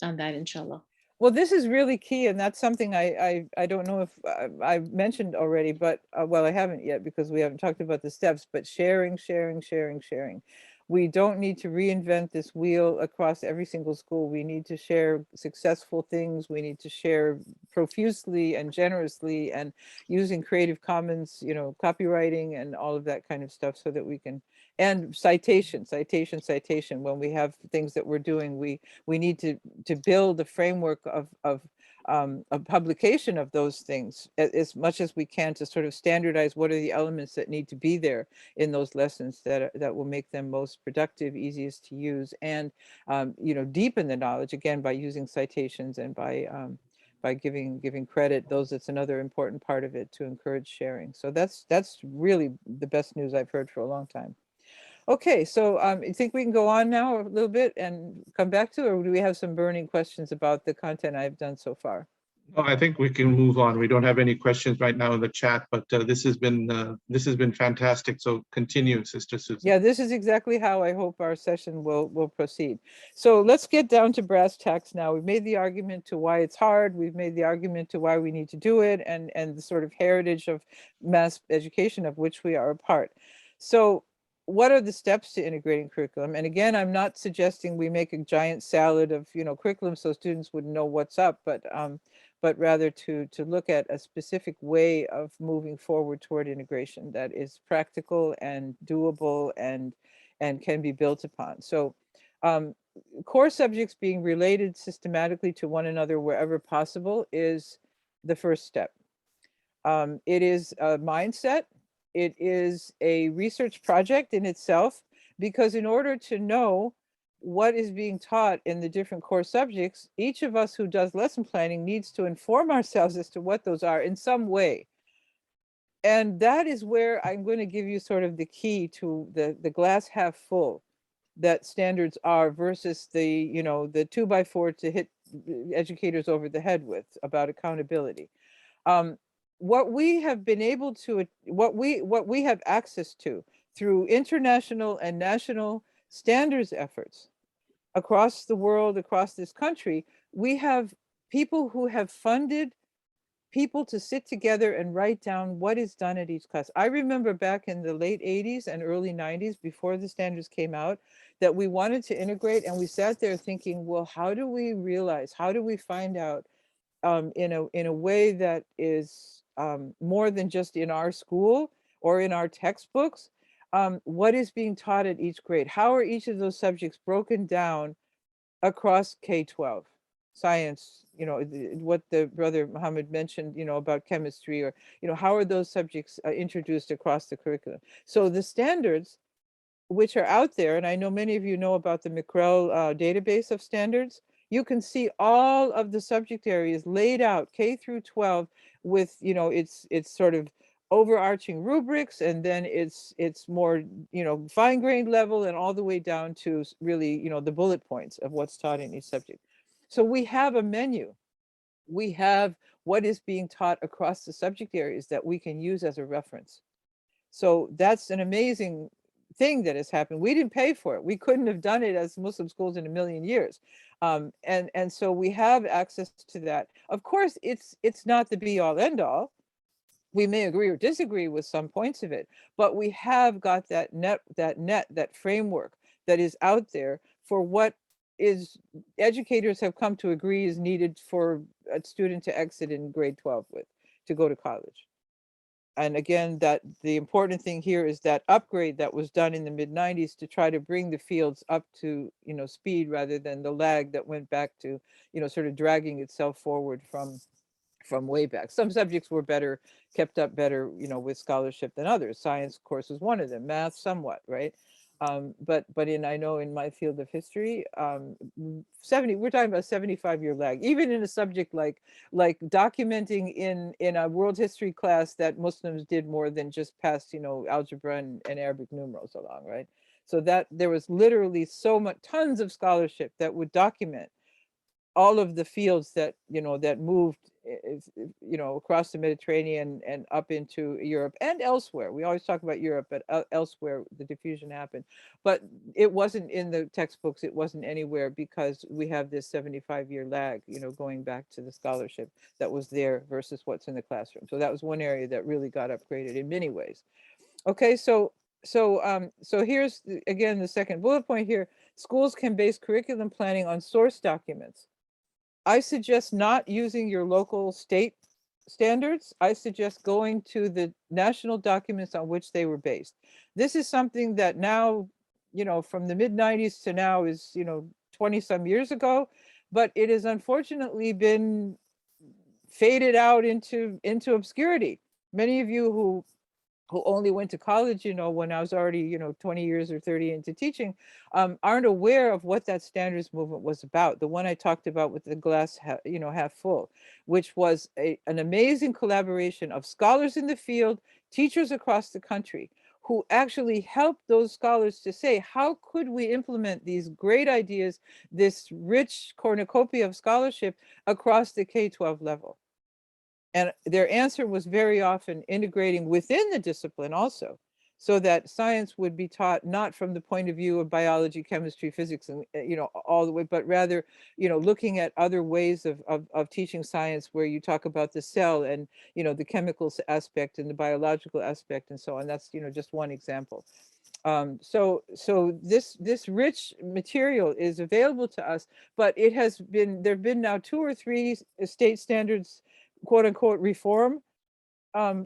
on that, inshallah. Well, this is really key, and that's something I don't know if I mentioned already, but well, I haven't yet because we haven't talked about the steps, but sharing. We don't need to reinvent this wheel across every single school. We need to share successful things. We need to share profusely and generously and using Creative Commons, you know, copywriting and all of that kind of stuff so that we can, and citation. When we have things that we're doing, we need to build a framework of a publication of those things as much as we can to sort of standardize what are the elements that need to be there in those lessons that will make them most productive, easiest to use, and you know, deepen the knowledge again by using citations and by giving credit. That's another important part of it, to encourage sharing. So that's really the best news I've heard for a long time. Okay, so I think we can go on now a little bit and come back to, or do we have some burning questions about the content I've done so far? No, I think we can move on. We don't have any questions right now in the chat, but this has been fantastic. So continue, Sister Susan. Yeah, this is exactly how I hope our session will proceed. So let's get down to brass tacks now. We've made the argument to why it's hard. We've made the argument to why we need to do it, and the sort of heritage of mass education of which we are a part. So what are the steps to integrating curriculum? And again, I'm not suggesting we make a giant salad of, you know, curriculum so students wouldn't know what's up, but rather to look at a specific way of moving forward toward integration that is practical and doable and can be built upon. So core subjects being related systematically to one another wherever possible is the first step. It is a mindset. It is a research project in itself, because in order to know what is being taught in the different core subjects, each of us who does lesson planning needs to inform ourselves as to what those are in some way. And that is where I'm going to give you sort of the key to the glass half full that standards are versus the, you know, the 2x4 to hit educators over the head with about accountability. What we have been able to, what we have access to through international and national standards efforts across the world, across this country, we have people who have funded people to sit together and write down what is done at each class. I remember back in the late 80s and early 90s, before the standards came out, that we wanted to integrate, and we sat there thinking, well, how do we realize, how do we find out in a way that is more than just in our school or in our textbooks, what is being taught at each grade? How are each of those subjects broken down across K-12? Science, you know, what the brother Muhammad mentioned, you know, about chemistry, or, you know, how are those subjects introduced across the curriculum? So the standards, which are out there, and I know many of you know about the McREL database of standards, you can see all of the subject areas laid out, K through 12, with, you know, it's sort of overarching rubrics, and then it's more, you know, fine-grained level, and all the way down to really, you know, the bullet points of what's taught in each subject. So we have a menu. We have what is being taught across the subject areas that we can use as a reference. So that's an amazing thing that has happened. We didn't pay for it. We couldn't have done it as Muslim schools in a million years. And so we have access to that. Of course, it's not the be all end all. We may agree or disagree with some points of it, but we have got that that framework that is out there for what is educators have come to agree is needed for a student to exit in grade 12 with, to go to college. And again, that the important thing here is that upgrade that was done in the mid-90s to try to bring the fields up to, you know, speed, rather than the lag that went back to, you know, sort of dragging itself forward from way back. Some subjects were better, kept up better, you know, with scholarship than others. Science, of course, was one of them. Math, somewhat, right? But I know in my field of history, we're talking about 75-year lag, even in a subject like documenting in a world history class that Muslims did more than just pass, you know, algebra and Arabic numerals along, right? So that there was literally so much, tons of scholarship that would document all of the fields that, you know, that moved, you know, across the Mediterranean and up into Europe and elsewhere. We always talk about Europe, but elsewhere the diffusion happened. But it wasn't in the textbooks. It wasn't anywhere, because we have this 75-year lag, you know, going back to the scholarship that was there versus what's in the classroom. So that was one area that really got upgraded in many ways. Okay, so So here's again the second bullet point here. Schools can base curriculum planning on source documents. I suggest not using your local state standards. I suggest going to the national documents on which they were based. This is something that now, from the mid-90s to now is, 20 some years ago, but it has unfortunately been faded out into obscurity. Many of you who only went to college, when I was already, 20 years or 30 into teaching, aren't aware of what that standards movement was about. The one I talked about with the glass, half full, which was an amazing collaboration of scholars in the field, teachers across the country, who actually helped those scholars to say, how could we implement these great ideas, this rich cornucopia of scholarship across the K-12 level? And their answer was very often integrating within the discipline also, so that science would be taught not from the point of view of biology, chemistry, physics, and all the way, but rather, looking at other ways of teaching science where you talk about the cell and, the chemicals aspect and the biological aspect and so on. That's, just one example. So this rich material is available to us, but there've been now 2 or 3 state standards, quote unquote, reform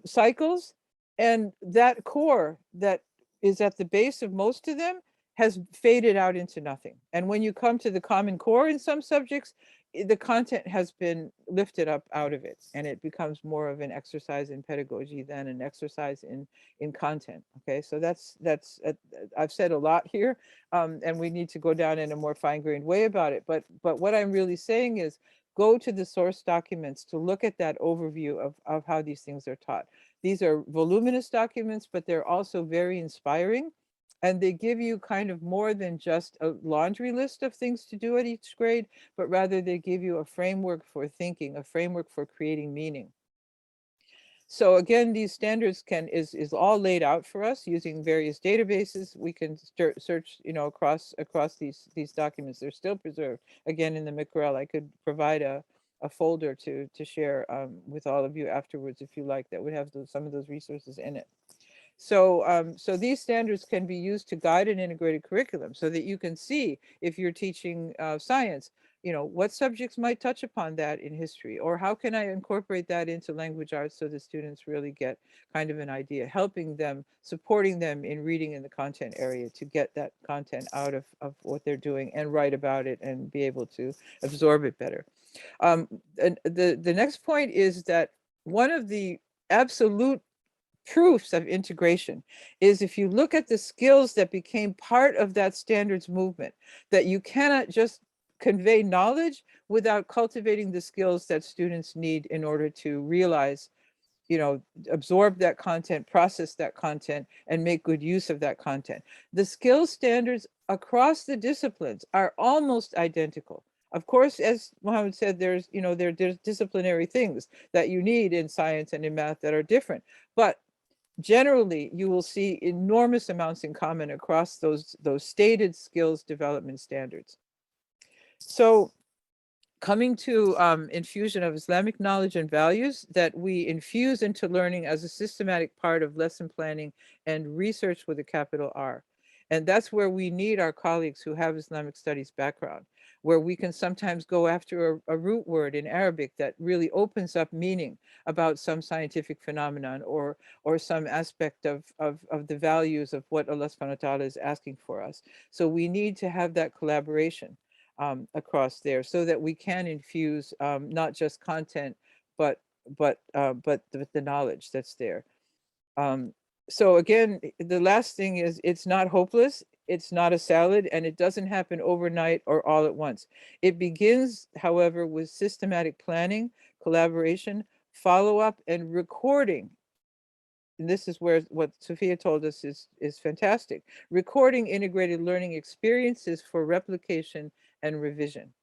cycles, and that core that is at the base of most of them has faded out into nothing. And when you come to the Common Core in some subjects, the content has been lifted up out of it, and it becomes more of an exercise in pedagogy than an exercise in content. Okay, so I've said a lot here, and we need to go down in a more fine-grained way about it. But what I'm really saying is, go to the source documents to look at that overview of how these things are taught. These are voluminous documents, but they're also very inspiring. And they give you kind of more than just a laundry list of things to do at each grade, but rather they give you a framework for thinking, a framework for creating meaning. So again, these standards is all laid out for us using various databases. We can search, across these documents. They're still preserved. Again, in the McGrail, I could provide a folder to share with all of you afterwards if you like, that would have some of those resources in it. So these standards can be used to guide an integrated curriculum so that you can see, if you're teaching science, what subjects might touch upon that in history, or how can I incorporate that into language arts so the students really get kind of an idea, helping them, supporting them in reading in the content area to get that content out of what they're doing and write about it and be able to absorb it better. And the next point is that one of the absolute proofs of integration is, if you look at the skills that became part of that standards movement, that you cannot just convey knowledge without cultivating the skills that students need in order to realize, absorb that content, process that content, and make good use of that content. The skills standards across the disciplines are almost identical. Of course, as Mohammed said, there's disciplinary things that you need in science and in math that are different, but generally, you will see enormous amounts in common across those stated skills development standards. So coming to infusion of Islamic knowledge and values that we infuse into learning as a systematic part of lesson planning and research with a capital R. And that's where we need our colleagues who have Islamic studies background, where we can sometimes go after a root word in Arabic that really opens up meaning about some scientific phenomenon or some aspect of the values of what Allah subhanahu wa ta'ala is asking for us. So we need to have that collaboration across there so that we can infuse not just content, but the knowledge that's there. So again, the last thing is, it's not hopeless, it's not a salad, and it doesn't happen overnight or all at once. It begins, however, with systematic planning, collaboration, follow-up, and recording. And this is where what Sophia told us is fantastic. Recording integrated learning experiences for replication and revision.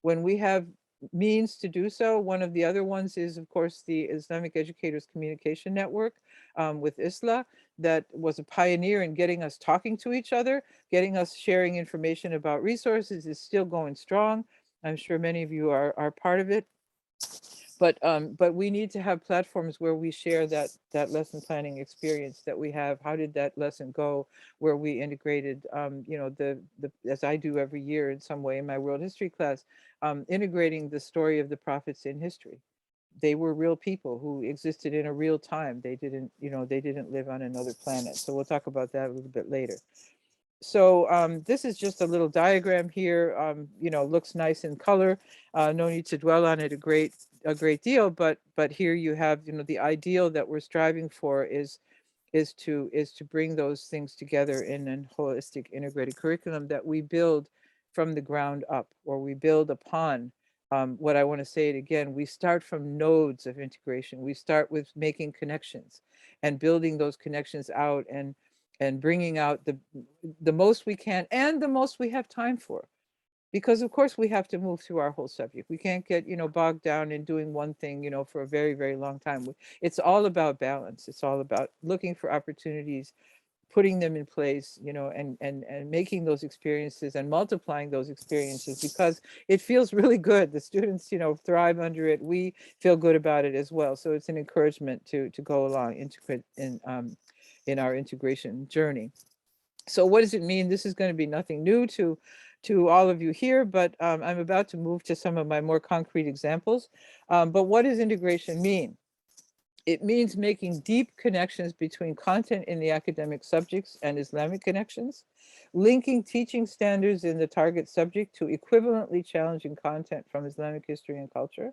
When we have means to do so, one of the other ones is, of course, the Islamic Educators Communication Network with ISLA, that was a pioneer in getting us talking to each other, getting us sharing information about resources, is still going strong. I'm sure many of you are part of it. but we need to have platforms where we share that lesson planning experience that we have. How did that lesson go? Where we integrated, you know, the as I do every year in some way in my world history class, integrating the story of the prophets in history. They were real people who existed in a real time. They didn't, you know, they didn't live on another planet. So we'll talk about that a little bit later. So this is just a little diagram here. You know, looks nice in color. No need to dwell on it a great deal, but here you have, you know, the ideal that we're striving for is to bring those things together in a holistic integrated curriculum that we build from the ground up, or we build upon. What I want to say it again, we start from nodes of integration. We start with making connections and building those connections out and bringing out the most we can and the most we have time for. Because of course we have to move through our whole subject. We can't get, you know, bogged down in doing one thing, you know, for a very, very long time. It's all about balance. It's all about looking for opportunities, putting them in place, you know, and making those experiences and multiplying those experiences, because it feels really good. The students, you know, thrive under it. We feel good about it as well. So it's an encouragement to go along, integrate in our integration journey. So what does it mean? This is going to be nothing new to all of you here, but I'm about to move to some of my more concrete examples. But what does integration mean? It means making deep connections between content in the academic subjects and Islamic connections, linking teaching standards in the target subject to equivalently challenging content from Islamic history and culture.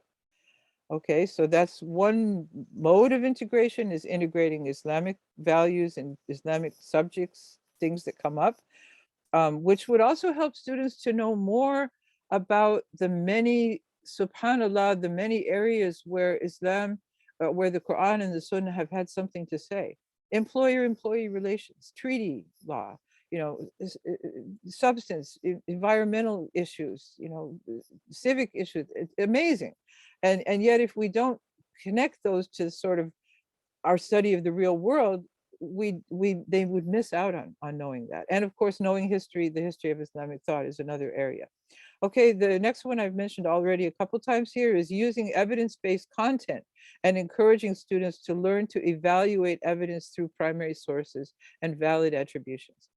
Okay, so that's one mode of integration, is integrating Islamic values and Islamic subjects, things that come up, which would also help students to know more about the many, subhanAllah, the many areas where Islam, where the Quran and the Sunnah have had something to say. Employer-employee relations, treaty law, you know, substance, environmental issues, you know, civic issues, it's amazing. And yet if we don't connect those to sort of our study of the real world, they would miss out on knowing that. And of course, knowing history, the history of Islamic thought is another area. Okay, the next one I've mentioned already a couple times here is using evidence-based content and encouraging students to learn to evaluate evidence through primary sources and valid attributions.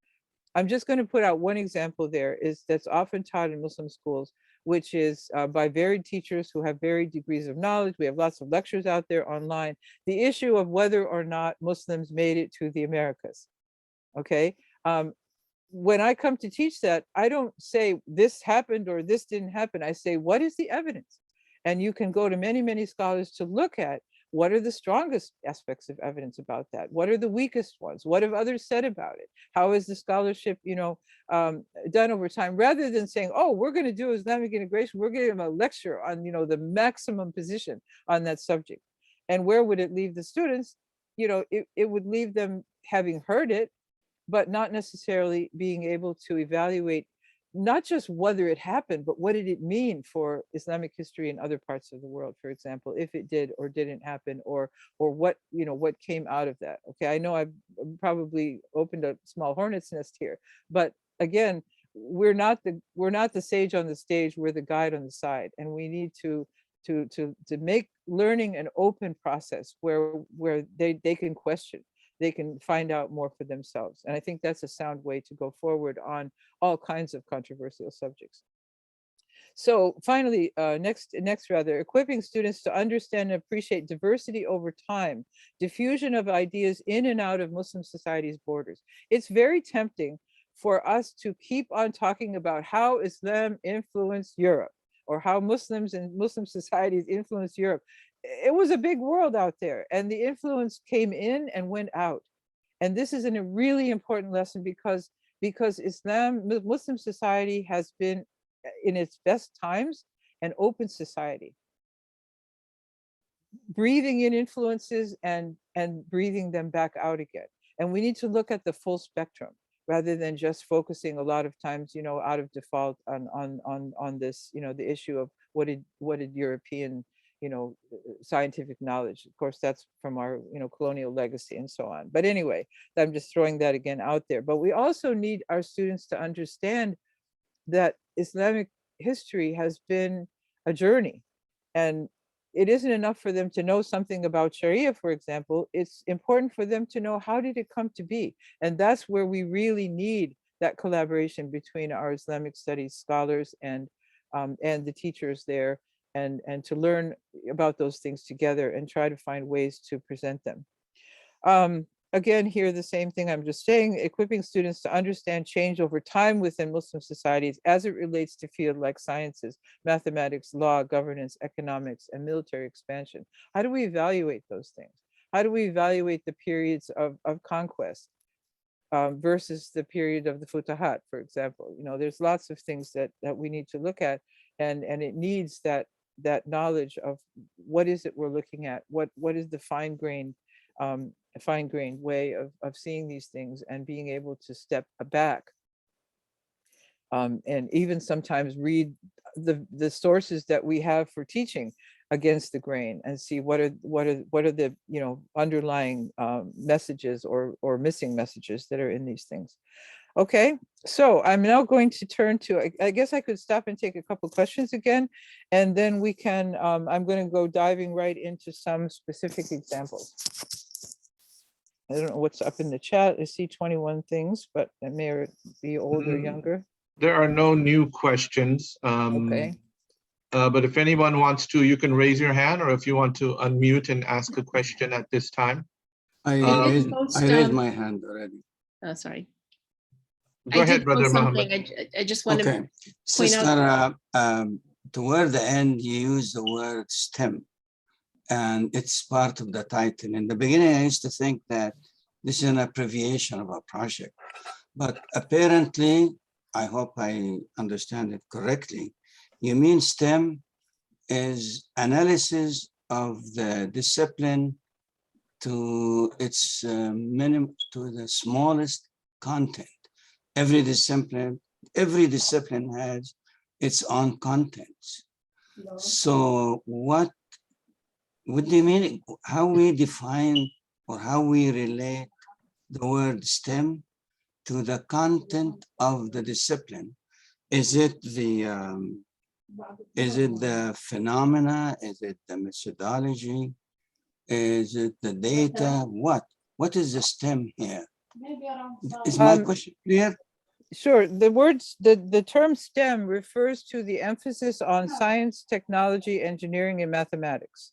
I'm just going to put out one example there that's often taught in Muslim schools, which is by varied teachers who have varied degrees of knowledge. We have lots of lectures out there online. The issue of whether or not Muslims made it to the Americas. Okay. When I come to teach that, I don't say this happened or this didn't happen. I say, what is the evidence? And you can go to many, many scholars to look at what are the strongest aspects of evidence about that? What are the weakest ones? What have others said about it? How is the scholarship, you know, done over time? Rather than saying, oh, we're going to do Islamic integration, we're going to give them a lecture on, you know, the maximum position on that subject. And where would it leave the students? You know, it would leave them having heard it, but not necessarily being able to evaluate not just whether it happened, but what did it mean for Islamic history in other parts of the world, for example, if it did or didn't happen, or what, you know, what came out of that. Okay, I know I've probably opened a small hornet's nest here, but again, we're not the sage on the stage, we're the guide on the side, and we need to make learning an open process where they can question, they can find out more for themselves. And I think that's a sound way to go forward on all kinds of controversial subjects. So finally, next, equipping students to understand and appreciate diversity over time, diffusion of ideas in and out of Muslim society's borders. It's very tempting for us to keep on talking about how Islam influenced Europe, or how Muslims and Muslim societies influenced Europe. It was a big world out there, and the influence came in and went out. And this is a really important lesson because Muslim society has been in its best times an open society, breathing in influences and breathing them back out again. And we need to look at the full spectrum rather than just focusing a lot of times, you know, out of default on this, you know, the issue of what did European, you know, scientific knowledge. Of course, that's from our, you know, colonial legacy and so on. But anyway, I'm just throwing that again out there. But we also need our students to understand that Islamic history has been a journey, and it isn't enough for them to know something about Sharia, for example. It's important for them to know, how did it come to be? And that's where we really need that collaboration between our Islamic studies scholars and the teachers there, and to learn about those things together and try to find ways to present them. Again, here, the same thing I'm just saying, equipping students to understand change over time within Muslim societies as it relates to fields like sciences, mathematics, law, governance, economics, and military expansion. How do we evaluate those things? How do we evaluate the periods of conquest versus the period of the Futahat, for example? You know, there's lots of things that we need to look at, and it needs that knowledge of what is it we're looking at, what is the fine-grained way of seeing these things, and being able to step back and even sometimes read the sources that we have for teaching against the grain, and see what are the, you know, underlying messages or missing messages that are in these things. Okay, so I'm now going to turn to, I guess I could stop and take a couple questions again, and then we can, I'm going to go diving right into some specific examples. I don't know what's up in the chat. I see 21 things, but it may be old or younger. There are no new questions. Okay. But if anyone wants to, you can raise your hand, or if you want to unmute and ask a question at this time. I post, raised my hand already. Oh, sorry. Go I ahead, did Brother post Muhammad. something. I just want to Okay, Sister, toward the end, you use the word STEM, and it's part of the title. In the beginning, I used to think that this is an abbreviation of a project, but apparently, I hope I understand it correctly, you mean STEM is analysis of the discipline to its to the smallest content. Every discipline has its own contents. So what do you mean? How we define or how we relate the word STEM to the content of the discipline? Is it the phenomena? Is it the methodology? Is it the data? What is the STEM here? Is my question clear? Sure. The term STEM refers to the emphasis on science, technology, engineering, and mathematics.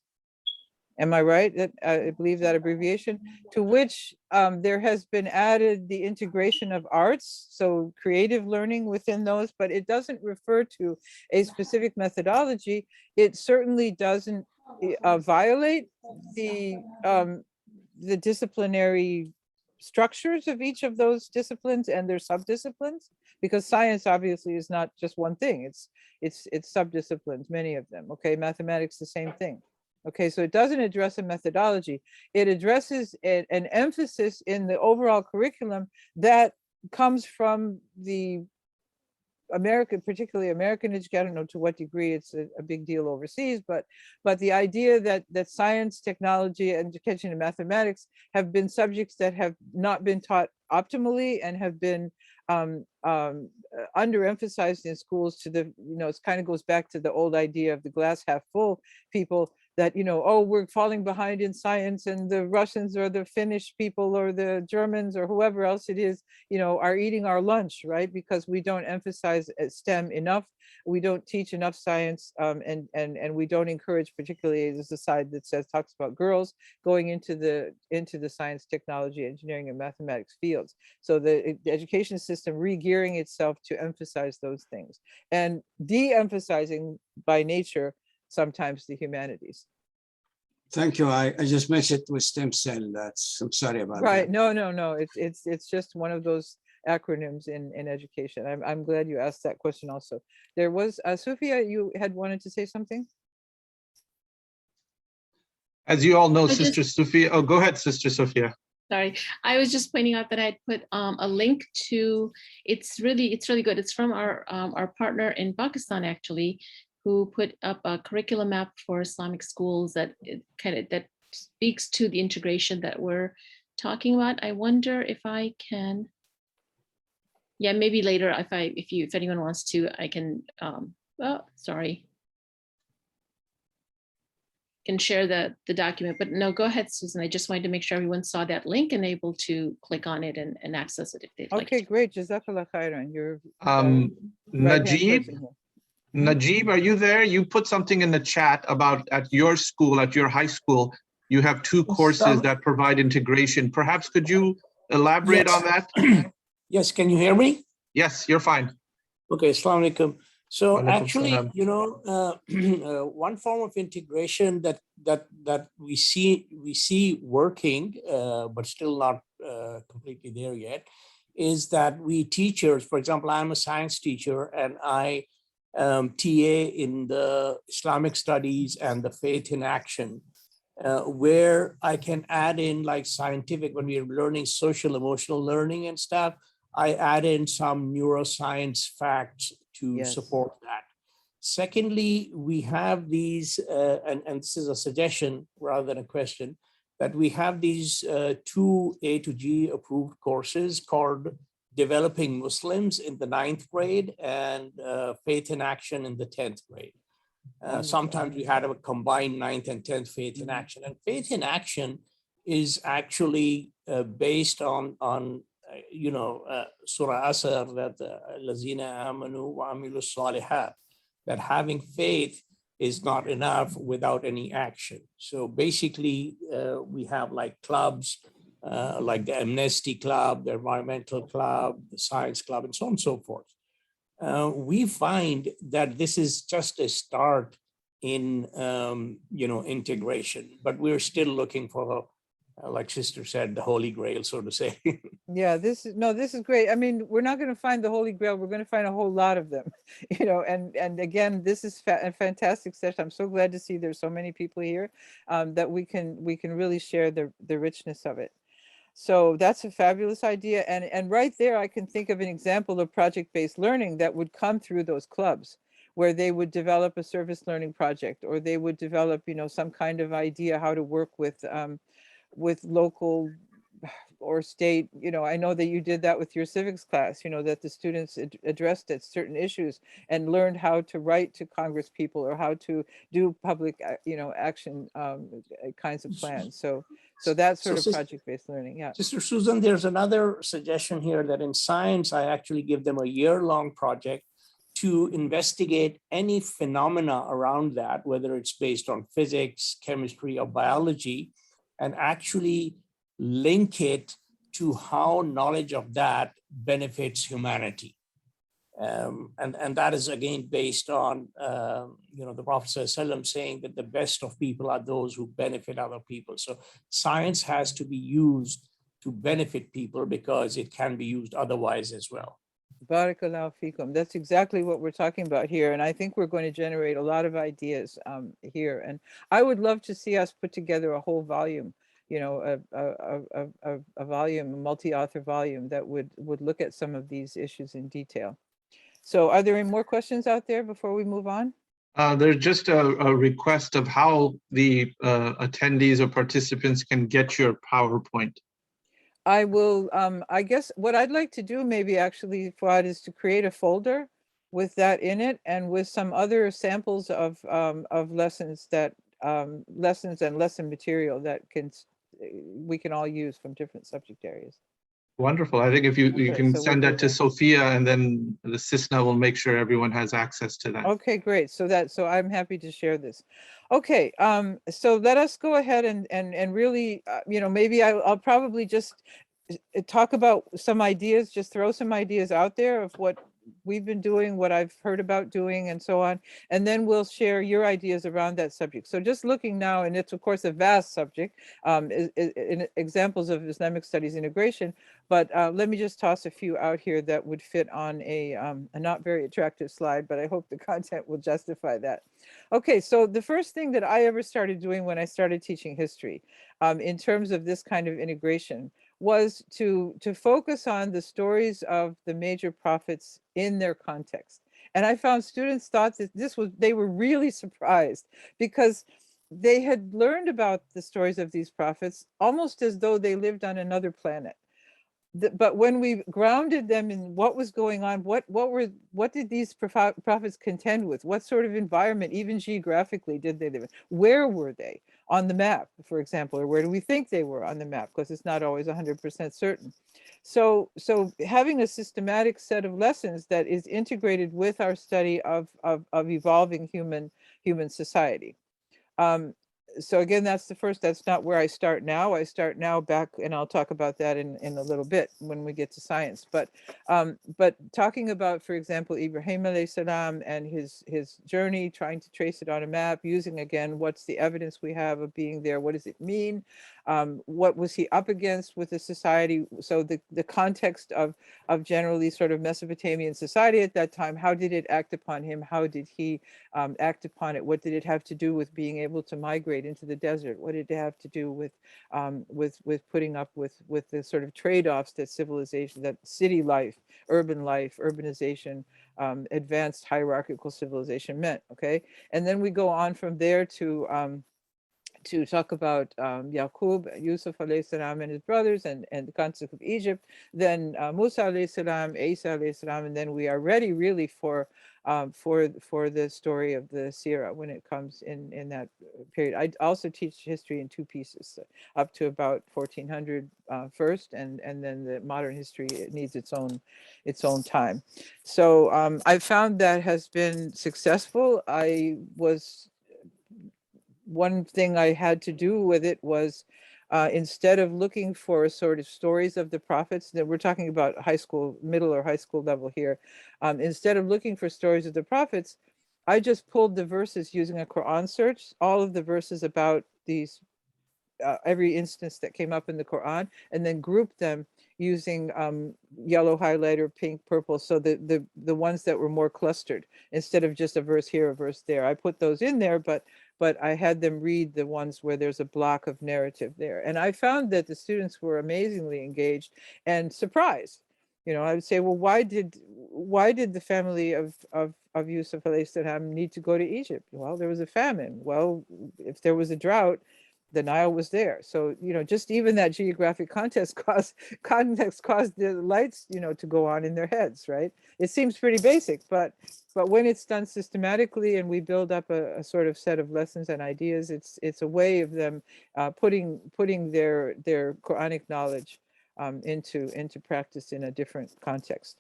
Am I right? That I believe that abbreviation, to which there has been added the integration of arts, so creative learning within those, but it doesn't refer to a specific methodology. It certainly doesn't violate the disciplinary structures of each of those disciplines and their subdisciplines, because science obviously is not just one thing. It's subdisciplines, many of them. Okay, mathematics, the same thing. Okay, so it doesn't address a methodology. It addresses an emphasis in the overall curriculum that comes from the American, particularly American education. I don't know to what degree it's a big deal overseas, but the idea that science, technology, education, and mathematics have been subjects that have not been taught optimally and have been underemphasized in schools to the, you know, it kind of goes back to the old idea of the glass half full people, that, you know, oh, we're falling behind in science, and the Russians or the Finnish people or the Germans or whoever else it is, you know, are eating our lunch, right? Because we don't emphasize STEM enough. We don't teach enough science, and we don't encourage, particularly there's a side that talks about girls going into the science, technology, engineering, and mathematics fields. So the education system re-gearing itself to emphasize those things and de-emphasizing by nature sometimes the humanities. Thank you. I just mixed it with stem cell. I'm sorry about that. Right. No. It's just one of those acronyms in education. I'm glad you asked that question also. There was, Sophia, you had wanted to say something? As you all know, Sister Sophia, oh, go ahead, Sister Sophia. Sorry, I was just pointing out that I had put a link to, it's really good. It's from our partner in Pakistan, actually, who put up a curriculum map for Islamic schools that that speaks to the integration that we're talking about. I wonder if I can, yeah, maybe later if anyone wants to, I can. Oh, sorry. can share the document, but no, go ahead, Susan. I just wanted to make sure everyone saw that link and able to click on it and access it if they'd like Okay, to. great. Jazakallah khairan. You're right-hand Najib, person here. Najib, are you there? You put something in the chat about at your school, at your high school, you have 2 courses that provide integration. Perhaps could you elaborate on that? Yes, can you hear me? Yes, you're fine. Okay, Assalamu alaikum. So Walaikum actually, salam. you know, one form of integration that we see working, but still not completely there yet, is that we teachers, for example, I'm a science teacher and I TA in the Islamic Studies and the Faith in Action, where I can add in like scientific, when we are learning social emotional learning and stuff, I add in some neuroscience facts to Yes. support that. Secondly, we have these, and this is a suggestion rather than a question, that we have these 2 A to G approved courses called Developing Muslims in the 9th grade and Faith in Action in the 10th grade. Sometimes we had a combined 9th and 10th Faith in Action. And Faith in Action is actually based on you know, Surah Asr, that Lazina amanu wa amilu salihat, that having faith is not enough without any action. So basically, we have like clubs, like the Amnesty Club, the Environmental Club, the Science Club, and so on and so forth. We find that this is just a start in, you know, integration, but we're still looking for, like Sister said, the Holy Grail, so to say. Yeah, this is great. I mean, we're not going to find the Holy Grail. We're going to find a whole lot of them, you know, and again, this is a fantastic session. I'm so glad to see there's so many people here that we can really share the richness of it. So that's a fabulous idea. And right there, I can think of an example of project-based learning that would come through those clubs, where they would develop a service learning project, or they would develop, you know, some kind of idea how to work with local or state. You know, I know that you did that with your civics class, you know, that the students addressed at certain issues and learned how to write to Congress people or how to do public, you know, action kinds of plans. So that's sort of project-based learning. Yeah. Sister Susan, there's another suggestion here that in science, I actually give them a year-long project to investigate any phenomena around that, whether it's based on physics, chemistry, or biology, and actually link it to how knowledge of that benefits humanity. And that is again based on, you know, the Prophet ﷺ saying that the best of people are those who benefit other people. So science has to be used to benefit people because it can be used otherwise as well. Barakallahu fikum. That's exactly what we're talking about here. And I think we're going to generate a lot of ideas here. And I would love to see us put together a whole volume, you know, a volume, a multi-author volume that would look at some of these issues in detail. So are there any more questions out there before we move on? There's just a request of how the attendees or participants can get your PowerPoint. I will, I guess what I'd like to do maybe actually, Fuad, is to create a folder with that in it and with some other samples of lessons that, lessons and lesson material that we can all use from different subject areas. Wonderful. I think if you Okay, can so we'll send do that to that. Sophia, and then the CISNA will make sure everyone has access to that. Okay, great. So I'm happy to share this. Okay, so let us go ahead and really, you know, maybe I'll probably just talk about some ideas, just throw some ideas out there of what we've been doing, what I've heard about doing, and so on. And then we'll share your ideas around that subject. So just looking now, and it's of course a vast subject, in examples of Islamic studies integration, but let me just toss a few out here that would fit on a not very attractive slide, but I hope the content will justify that. Okay, so the first thing that I ever started doing when I started teaching history in terms of this kind of integration was to focus on the stories of the major prophets in their context. And I found students thought that they were really surprised because they had learned about the stories of these prophets almost as though they lived on another planet. but when we grounded them in what was going on, what did these prophets contend with? What sort of environment, even geographically, did they live in? Where were they on the map, for example, or where do we think they were on the map? Because it's not always 100% certain. So having a systematic set of lessons that is integrated with our study of evolving human society. So again, that's the first, that's not where I start now. I start now back, and I'll talk about that in a little bit when we get to science. But talking about, for example, Ibrahim alayhi salam and his journey, trying to trace it on a map, using again, what's the evidence we have of being there? What does it mean? What was he up against with the society? So the context of generally sort of Mesopotamian society at that time, how did it act upon him? How did he act upon it? What did it have to do with being able to migrate into the desert? What did it have to do with putting up with the sort of trade-offs that civilization, that city life, urbanization, advanced hierarchical civilization meant? Okay, and then we go on from there to talk about Yaqub, Yusuf alayhi salam and his brothers, and the concept of Egypt, then Musa alayhi salam, Isa alayhi salam, and then we are ready really for the story of the Sirah when it comes in that period. I also teach history in two pieces, up to about 1400 first, and then the modern history, it needs its own time. So I found that has been successful. One thing I had to do with it was instead of looking for sort of stories of the prophets, that we're talking about high school, middle or high school level here, instead of looking for stories of the prophets, I just pulled the verses using a Quran search, all of the verses about these, every instance that came up in the Quran, and then grouped them using yellow highlighter, pink, purple, so the ones that were more clustered, instead of just a verse here, a verse there. I put those in there, but I had them read the ones where there's a block of narrative there. And I found that the students were amazingly engaged and surprised. You know, I would say, well, why did the family of Yusuf alayhi salam need to go to Egypt? Well, there was a famine. Well, if there was a drought, the Nile was there. So, you know, just even that geographic context caused the lights, you know, to go on in their heads, right? It seems pretty basic, but when it's done systematically and we build up a sort of set of lessons and ideas, it's a way of them putting their Quranic knowledge into practice in a different context.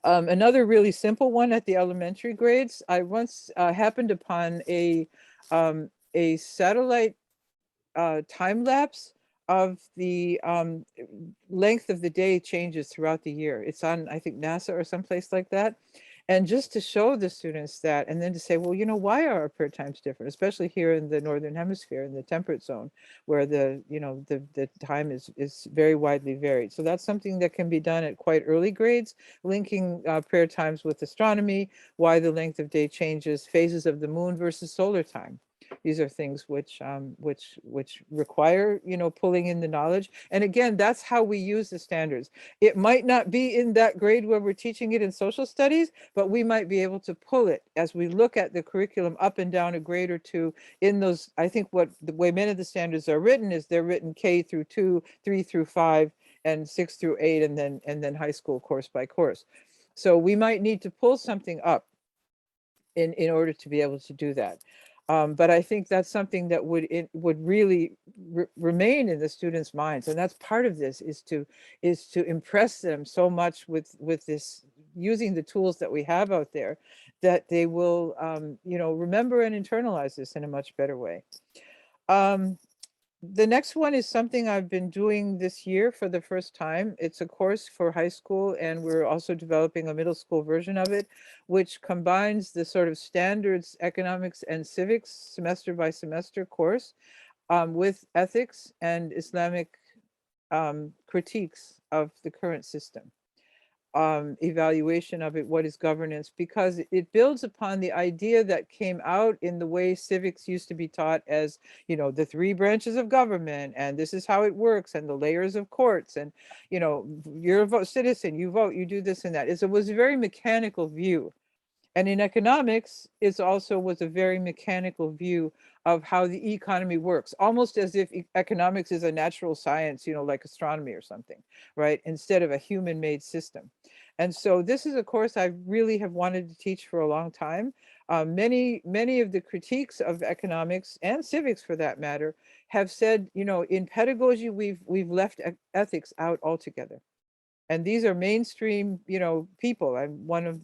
Another really simple one at the elementary grades, I once happened upon a satellite time lapse of the length of the day changes throughout the year. It's on, I think, NASA or someplace like that. And just to show the students that, and then to say, well, you know, why are our prayer times different, especially here in the Northern Hemisphere, in the temperate zone, where the time is very widely varied. So that's something that can be done at quite early grades, linking prayer times with astronomy, why the length of day changes, phases of the moon versus solar time. These are things which require, you know, pulling in the knowledge. And again, that's how we use the standards. It might not be in that grade where we're teaching it in social studies, but we might be able to pull it as we look at the curriculum up and down a grade or two in those. I think what the way many of the standards are written is they're written K through 2, 3 through 5, and 6 through 8, and then high school course by course. So we might need to pull something up in order to be able to do that. But I think that's something that would really remain in the students' minds, and that's part of this, is to impress them so much with this, using the tools that we have out there, that they will you know, remember and internalize this in a much better way. The next one is something I've been doing this year for the first time. It's a course for high school, and we're also developing a middle school version of it, which combines the sort of standards, economics and civics semester by semester course with ethics and Islamic critiques of the current system. Evaluation of it, what is governance, because it builds upon the idea that came out in the way civics used to be taught as, you know, the 3 branches of government, and this is how it works, and the layers of courts, and, you know, you're a citizen, you vote, you do this and that. It was a very mechanical view. And in economics, it's also was a very mechanical view of how the economy works, almost as if economics is a natural science, you know, like astronomy or something, right? Instead of a human-made system. And so this is a course I really have wanted to teach for a long time. Many of the critiques of economics and civics, for that matter, have said, you know, in pedagogy, we've left ethics out altogether. And these are mainstream, you know, people. I'm one of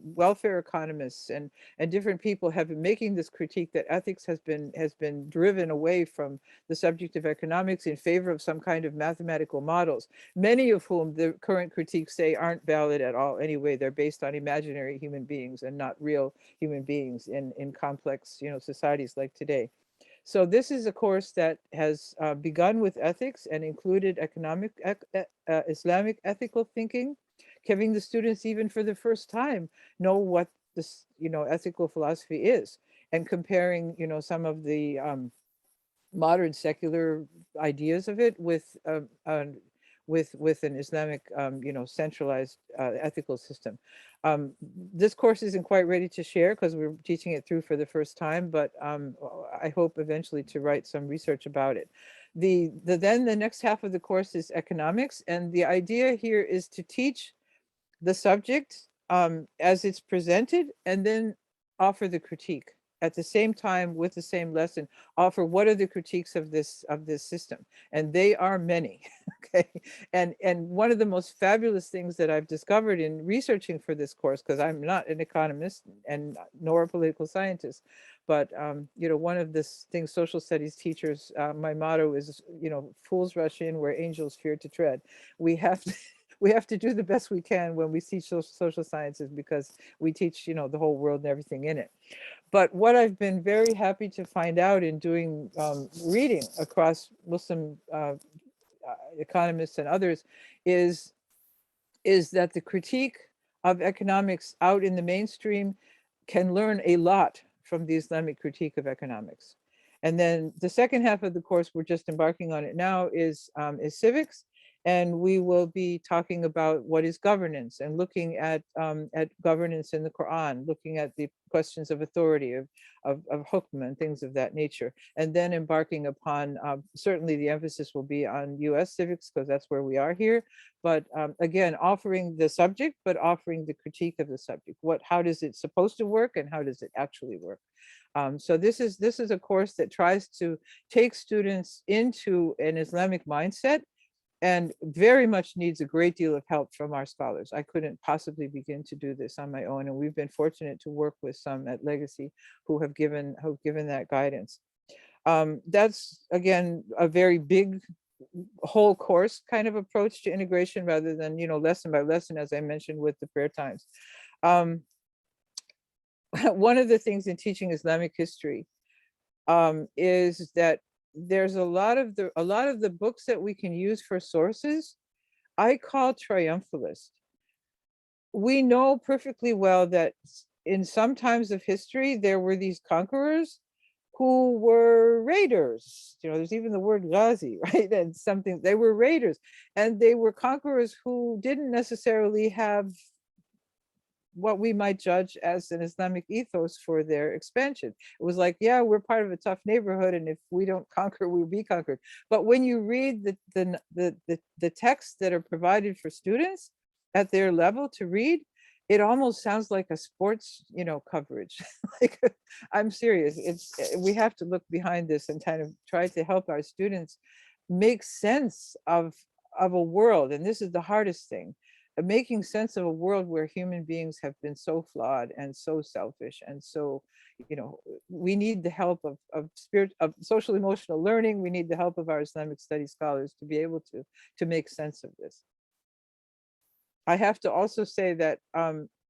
welfare economists, and different people have been making this critique that ethics has been driven away from the subject of economics in favor of some kind of mathematical models, many of whom the current critiques say aren't valid at all anyway. They're based on imaginary human beings and not real human beings in complex, you know, societies like today. So this is a course that has begun with ethics and included Islamic ethical thinking, giving the students even for the first time know what this, you know, ethical philosophy is, and comparing, you know, some of the modern secular ideas of it with an Islamic, you know, centralized ethical system. This course isn't quite ready to share because we're teaching it through for the first time, but I hope eventually to write some research about it. Then the next half of the course is economics, and the idea here is to teach the subject as it's presented, and then offer the critique at the same time with the same lesson. Offer what are the critiques of this system, and they are many. Okay, and one of the most fabulous things that I've discovered in researching for this course, because I'm not an economist and nor a political scientist, but you know, one of the things social studies teachers, my motto is, you know, fools rush in where angels fear to tread. We have to we have to do the best we can when we teach social sciences, because we teach, you know, the whole world and everything in it. But what I've been very happy to find out in doing reading across Muslim economists and others is that the critique of economics out in the mainstream can learn a lot from the Islamic critique of economics. And then the second half of the course, we're just embarking on it now, is civics. And we will be talking about what is governance, and looking at governance in the Quran, looking at the questions of authority, of hukm and things of that nature. And then embarking upon, certainly the emphasis will be on US civics, because that's where we are here. But again, offering the subject, but offering the critique of the subject. How does it supposed to work, and how does it actually work? So this is a course that tries to take students into an Islamic mindset, and very much needs a great deal of help from our scholars. I couldn't possibly begin to do this on my own, and we've been fortunate to work with some at Legacy who have given that guidance. That's, again, a very big whole course kind of approach to integration, rather than, you know, lesson by lesson, as I mentioned with the prayer times. One of the things in teaching Islamic history is that there's a lot of the books that we can use for sources, I call triumphalist. We know perfectly well that in some times of history, there were these conquerors who were raiders. You know, there's even the word Ghazi, right? And something, they were raiders, and they were conquerors who didn't necessarily have what we might judge as an Islamic ethos for their expansion. It was like, yeah, we're part of a tough neighborhood, and if we don't conquer, we'll be conquered. But when you read the texts that are provided for students at their level to read, it almost sounds like a sports, you know, coverage. Like, I'm serious. We have to look behind this and kind of try to help our students make sense of a world, and this is the hardest thing, making sense of a world where human beings have been so flawed and so selfish, and so, you know, we need the help of social emotional learning. We need the help of our Islamic studies scholars to be able to make sense of this. I have to also say that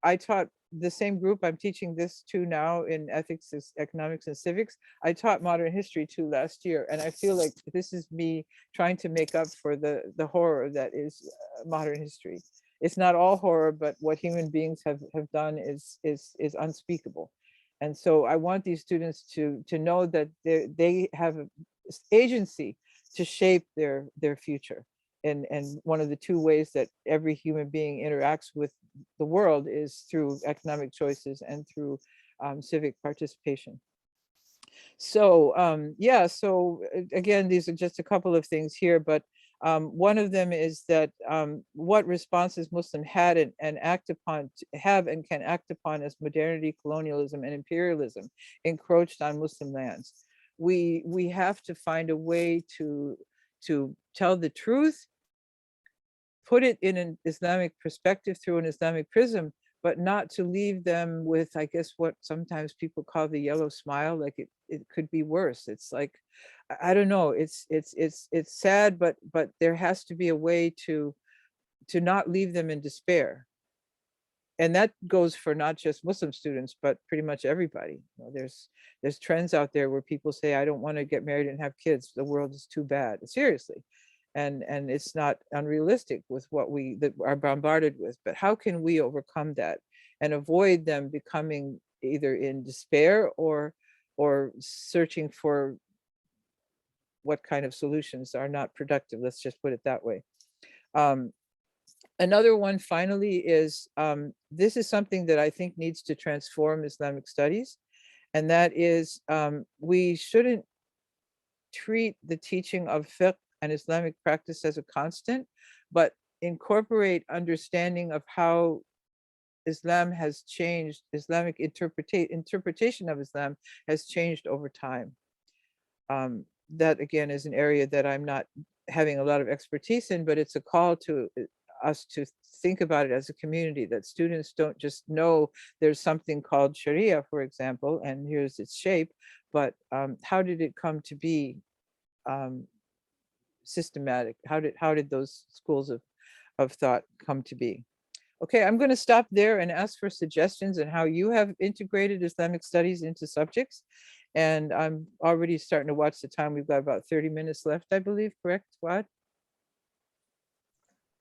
I taught the same group I'm teaching this to now in ethics, economics, and civics. I taught modern history to last year, and I feel like this is me trying to make up for the horror that is modern history. It's not all horror, but what human beings have done is unspeakable. And so I want these students to know that they have agency to shape their future. and one of the two ways that every human being interacts with the world is through economic choices and through civic participation. So yeah, so again, these are just a couple of things here, but one of them is that what responses Muslim had and act upon, have and can act upon as modernity, colonialism, and imperialism encroached on Muslim lands. We have to find a way to tell the truth, put it in an Islamic perspective through an Islamic prism, but not to leave them with, I guess, what sometimes people call the yellow smile, like it could be worse. It's like, I don't know, it's sad, but there has to be a way to not leave them in despair. And that goes for not just Muslim students, but pretty much everybody. You know, there's trends out there where people say, I don't want to get married and have kids. The world is too bad. Seriously. And it's not unrealistic with what we that are bombarded with. But how can we overcome that and avoid them becoming either in despair or searching for what kind of solutions are not productive? Let's just put it that way. Another one finally is, this is something that I think needs to transform Islamic studies. And that is, we shouldn't treat the teaching of fiqh and Islamic practice as a constant, but incorporate understanding of how Islam has changed, Islamic interpretation of Islam has changed over time. That again is an area that I'm not having a lot of expertise in, but it's a call to us to think about it as a community, that students don't just know there's something called Sharia, for example, and here's its shape, but how did it come to be systematic? How did those schools of thought come to be? Okay, I'm going to stop there and ask for suggestions on how you have integrated Islamic studies into subjects. And I'm already starting to watch the time. We've got about 30 minutes left, I believe, correct, Fuad?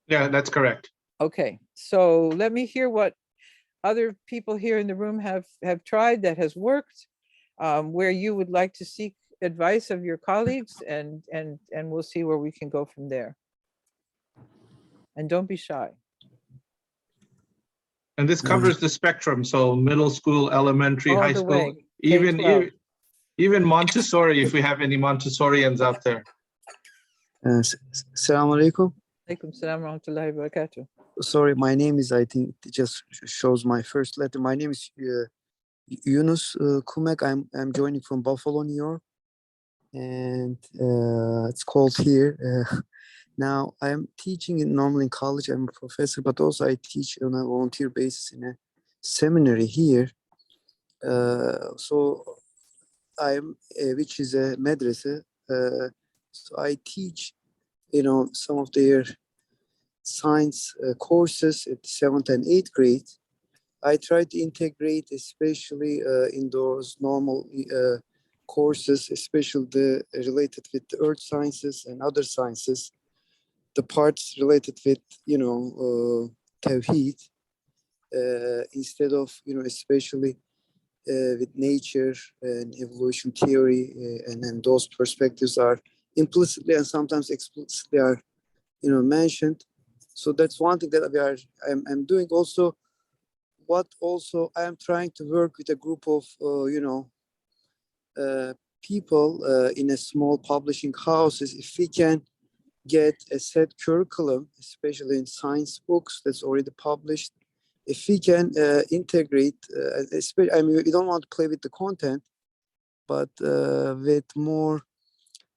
Yeah, that's correct. Okay, so let me hear what other people here in the room have tried that has worked, where you would like to seek advice of your colleagues, and we'll see where we can go from there. And don't be shy. And this covers the spectrum. So middle school, elementary, All high the school, way, even K-12. even Montessori, if we have any Montessorians out there. Assalamu alaikum. Alaikum salam wa rahmatullahi wa barakatuh. Sorry, my name is, I think it just shows my first letter. My name is Yunus Kumek. I'm joining from Buffalo, New York. And it's cold here. Now I'm teaching normally in college. I'm a professor, but also I teach on a volunteer basis in a seminary here. So I'm, which is a madrasa. So I teach, some of their science courses at 7th and 8th grade. I try to integrate, especially in those normal courses, especially the related with the earth sciences and other sciences, the parts related with, Tawheed, instead of, especially with nature and evolution theory, and those perspectives are implicitly and sometimes explicitly are, mentioned. So that's one thing that I'm doing. Also, I am trying to work with a group of, people in a small publishing houses. If we can get a set curriculum, especially in science books that's already published, if we can integrate, we don't want to play with the content, but with more,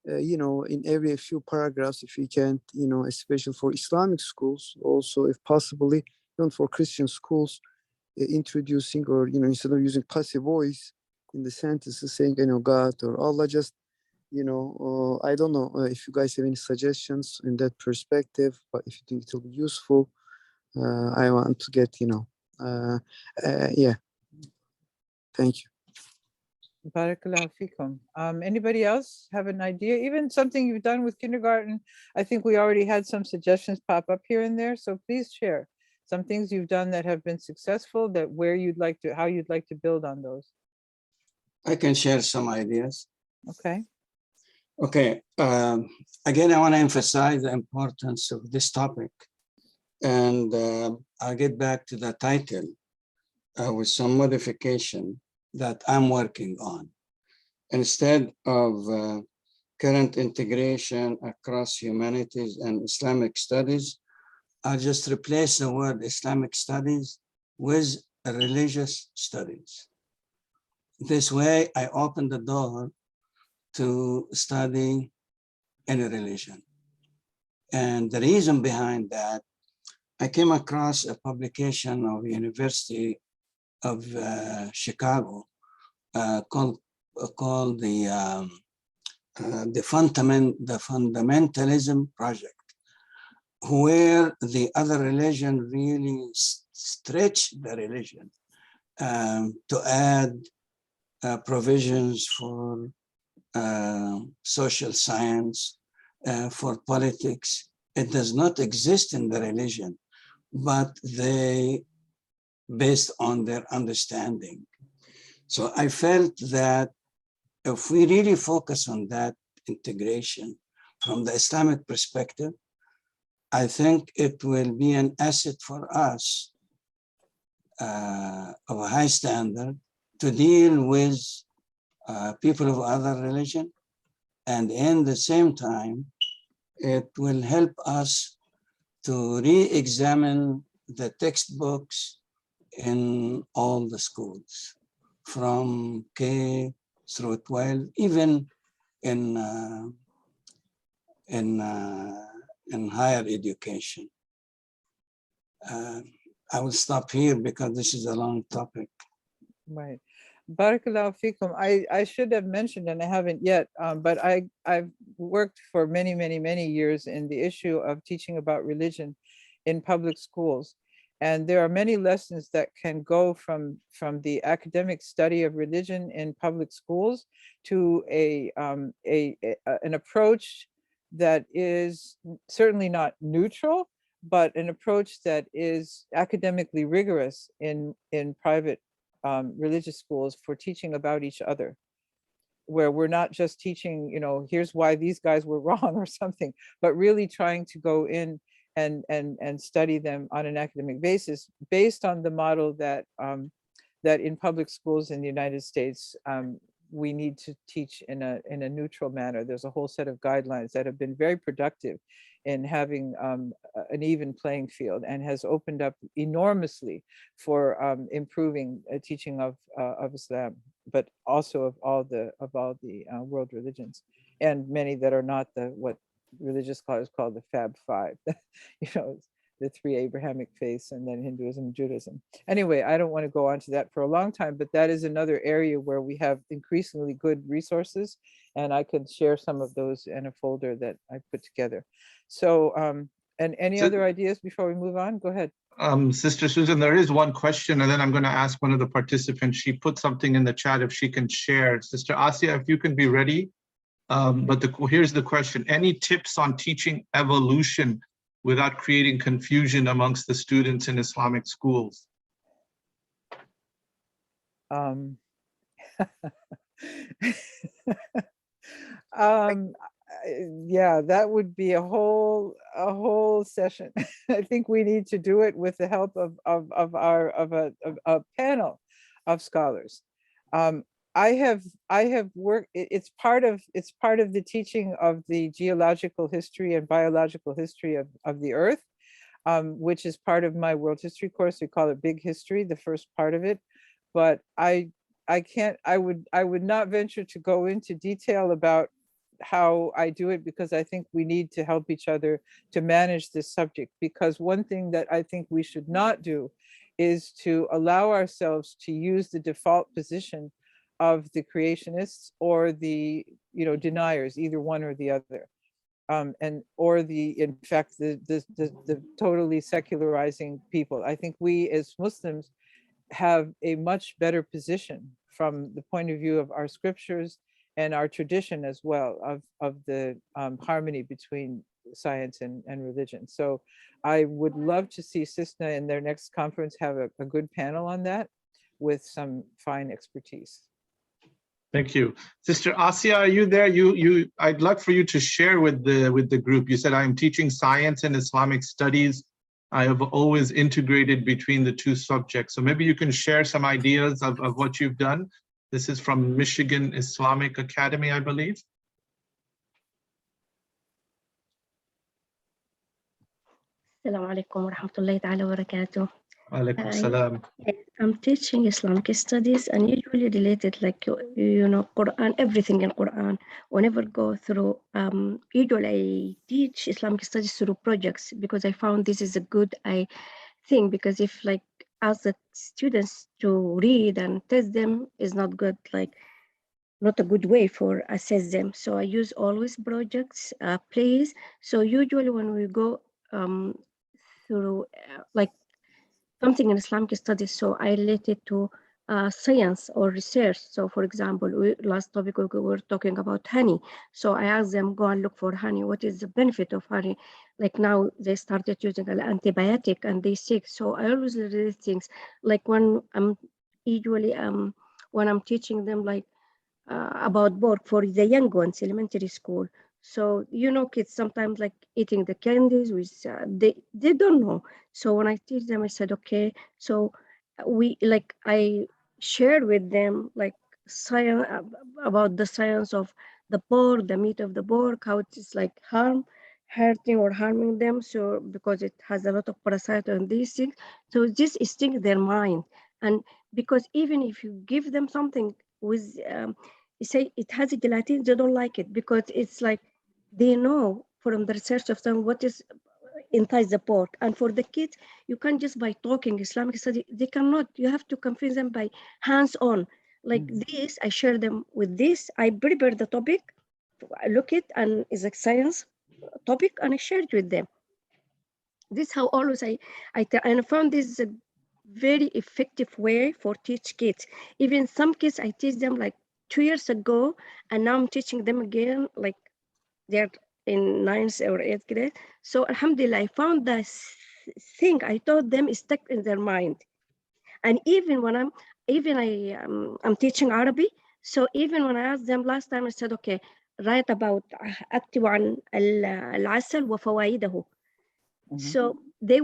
in every few paragraphs, if we can, especially for Islamic schools, also if possibly, even for Christian schools, introducing, or, instead of using passive voice in the sentences saying, God or Allah, just, I don't know if you guys have any suggestions in that perspective, but if you think it'll be useful, I want to get, yeah. Thank you. Barakallahu fikum. Anybody else have an idea? Even something you've done with kindergarten? I think we already had some suggestions pop up here and there. So please share some things you've done that have been successful, that how you'd like to build on those. I can share some ideas. Okay. Okay, again, I want to emphasize the importance of this topic. And I'll get back to the title with some modification that I'm working on. Instead of current integration across humanities and Islamic studies, I'll just replace the word Islamic studies with religious studies. This way, I open the door to study any religion. And the reason behind that, I came across a publication of University of Chicago called the Fundamentalism Project, where the other religion really stretch the religion to add provisions for social science, for politics. It does not exist in the religion, but they based on their understanding. So I felt that if we really focus on that integration from the Islamic perspective, I think it will be an asset for us of a high standard to deal with people of other religion. And in the same time, it will help us to re-examine the textbooks in all the schools, from K through 12, even in higher education. I will stop here because this is a long topic. Right. Barakallahu fikum. I should have mentioned, and I haven't yet, but I've worked for many, many, many years in the issue of teaching about religion in public schools. And there are many lessons that can go from the academic study of religion in public schools to an approach that is certainly not neutral, but an approach that is academically rigorous in private religious schools for teaching about each other, where we're not just teaching, here's why these guys were wrong or something, but really trying to go in and study them on an academic basis based on the model that that in public schools in the United States we need to teach in a neutral manner. There's a whole set of guidelines that have been very productive in having an even playing field and has opened up enormously for improving teaching of Islam, but also of all the world religions, and many that are not what religious scholars call the Fab Five, the three Abrahamic faiths, and then Hinduism and Judaism. Anyway, I don't want to go on to that for a long time, but that is another area where we have increasingly good resources, and I could share some of those in a folder that I put together. So, and any other ideas before we move on? Go ahead. Sister Susan, there is one question, and then I'm going to ask one of the participants. She put something in the chat if she can share. Sister Asia, if you can be ready. But here's the question. Any tips on teaching evolution without creating confusion amongst the students in Islamic schools? Yeah, that would be a whole session. I think we need to do it with the help of a panel of scholars. I have worked. It's part of the teaching of the geological history and biological history of the Earth, which is part of my world history course. We call it Big History, the first part of it. But I would not venture to go into detail about how I do it, because I think we need to help each other to manage this subject. Because one thing that I think we should not do is to allow ourselves to use the default position of the creationists or the deniers, either one or the other, or in fact the totally secularizing people. I think we as Muslims have a much better position from the point of view of our scriptures and our tradition as well of the harmony between science and religion. So I would love to see CISNA in their next conference have a good panel on that with some fine expertise. Thank you. Sister Asia, are you there? I'd like for you to share with the group. You said, I'm teaching science and Islamic studies. I have always integrated between the two subjects. So maybe you can share some ideas of what you've done. This is from Michigan Islamic Academy, I believe. Assalamu alaikum wa rahmatullahi ta'ala wa barakatuh. Alaikum salam. I'm teaching Islamic studies and usually related like, Quran, everything in Quran. Whenever go through, usually I teach Islamic studies through projects because I found this is a good thing, because if like ask the students to read and test them is not good, like not a good way for assess them. So I use always projects, plays. So usually when we go through like something in Islamic studies, so I related to science or research. So for example, last topic we were talking about honey. So I asked them, go and look for honey. What is the benefit of honey? Like now they started using an antibiotic and they sick. So I always read things like when I'm teaching them like about pork for the young ones, elementary school. So, kids sometimes like eating the candies with, they don't know. So when I teach them, I said, okay, so I shared with them like science about the science of the pork, the meat of the pork, how it is like hurting or harming them. So because it has a lot of parasites and these things. So this stings their mind. And because even if you give them something with, you say it has a gelatin, they don't like it because it's like they know from the research of them what is inside the pork. And for the kids, you can't just by talking Islamic study, they cannot, you have to convince them by hands-on. Like this, I share them with this, I prepare the topic, I look it and it's a science topic and I share it with them. This how always and I found this is a very effective way for teach kids. Even some kids I teach them like 2 years ago, and now I'm teaching them again, like they're in 9th or 8th grade. So alhamdulillah, I found this thing I taught them is stuck in their mind. And even when I'm teaching Arabic, so even when I asked them last time, I said, okay, write about أكتب عن العسل وفوائده. So they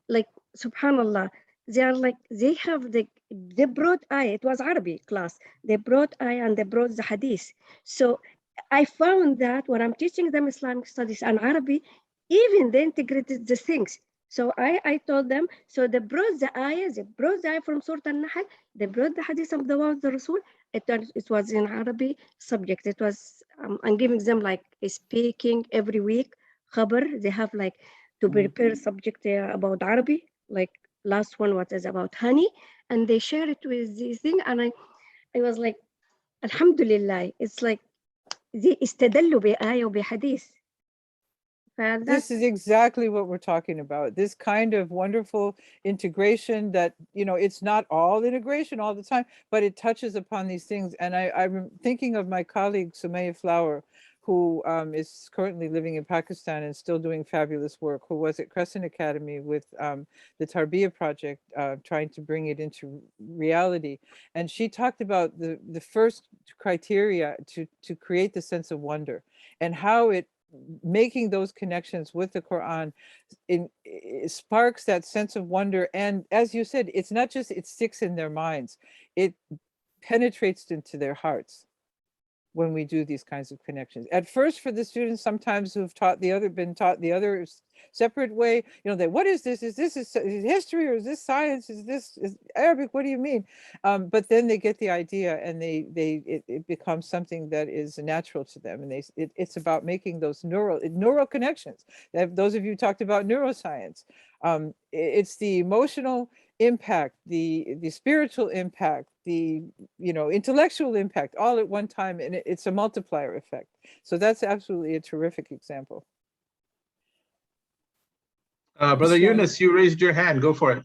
like, subhanallah, they have they brought it was Arabic class, they brought and they brought the hadith. So I found that when I'm teaching them Islamic studies and Arabic, even they integrated the things. So I told them, so they brought the ayah from Surah Al-Nahl, they brought the hadith of the Rasul. It was in Arabic subject. It was, I'm giving them like a speaking every week, khabar. They have like to prepare a subject about Arabic, like last one was about honey, and they share it with this thing. And I was like, Alhamdulillah, it's like they استدلوا بآية وبحديث. This is exactly what we're talking about. This kind of wonderful integration that, it's not all integration all the time, but it touches upon these things. And I'm thinking of my colleague, Sumaya Flower, who is currently living in Pakistan and still doing fabulous work, who was at Crescent Academy with the Tarbiyah project, trying to bring it into reality. And she talked about the first criteria to create the sense of wonder and how it making those connections with the Quran it sparks that sense of wonder. And as you said, it's not just it sticks in their minds, it penetrates into their hearts when we do these kinds of connections. At first, for the students sometimes who've been taught the other separate way, what is this? Is this history or is this science? Is this Arabic? What do you mean? But then they get the idea, and it becomes something that is natural to them. And it's about making those neural connections. Those of you talked about neuroscience. It's the emotional impact, the spiritual impact, the intellectual impact, all at one time, and it's a multiplier effect. So that's absolutely a terrific example. Brother Yunus, you raised your hand. Go for it.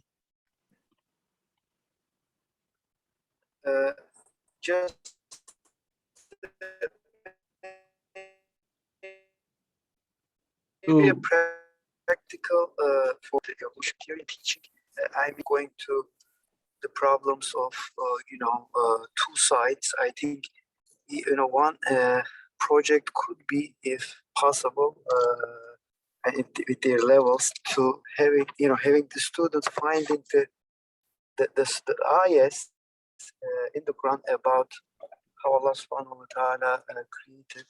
Just maybe a practical for the evolutionary teaching. I'm going to the problems of two sides. I think one project could be, if possible, with their levels, to having the students finding the ayahs in the Quran about how Allah subhanahu wa ta'ala created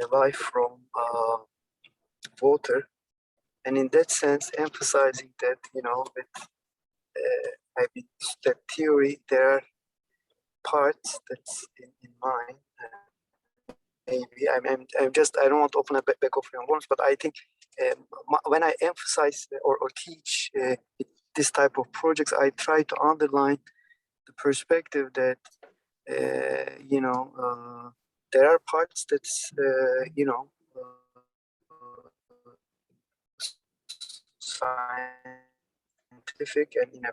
a life from water, and in that sense emphasizing that with I mean that theory there are parts that's in mind. Maybe I don't want to open a back of your words, but I think when I emphasize or teach this type of projects, I try to underline the perspective that there are parts that's scientific and in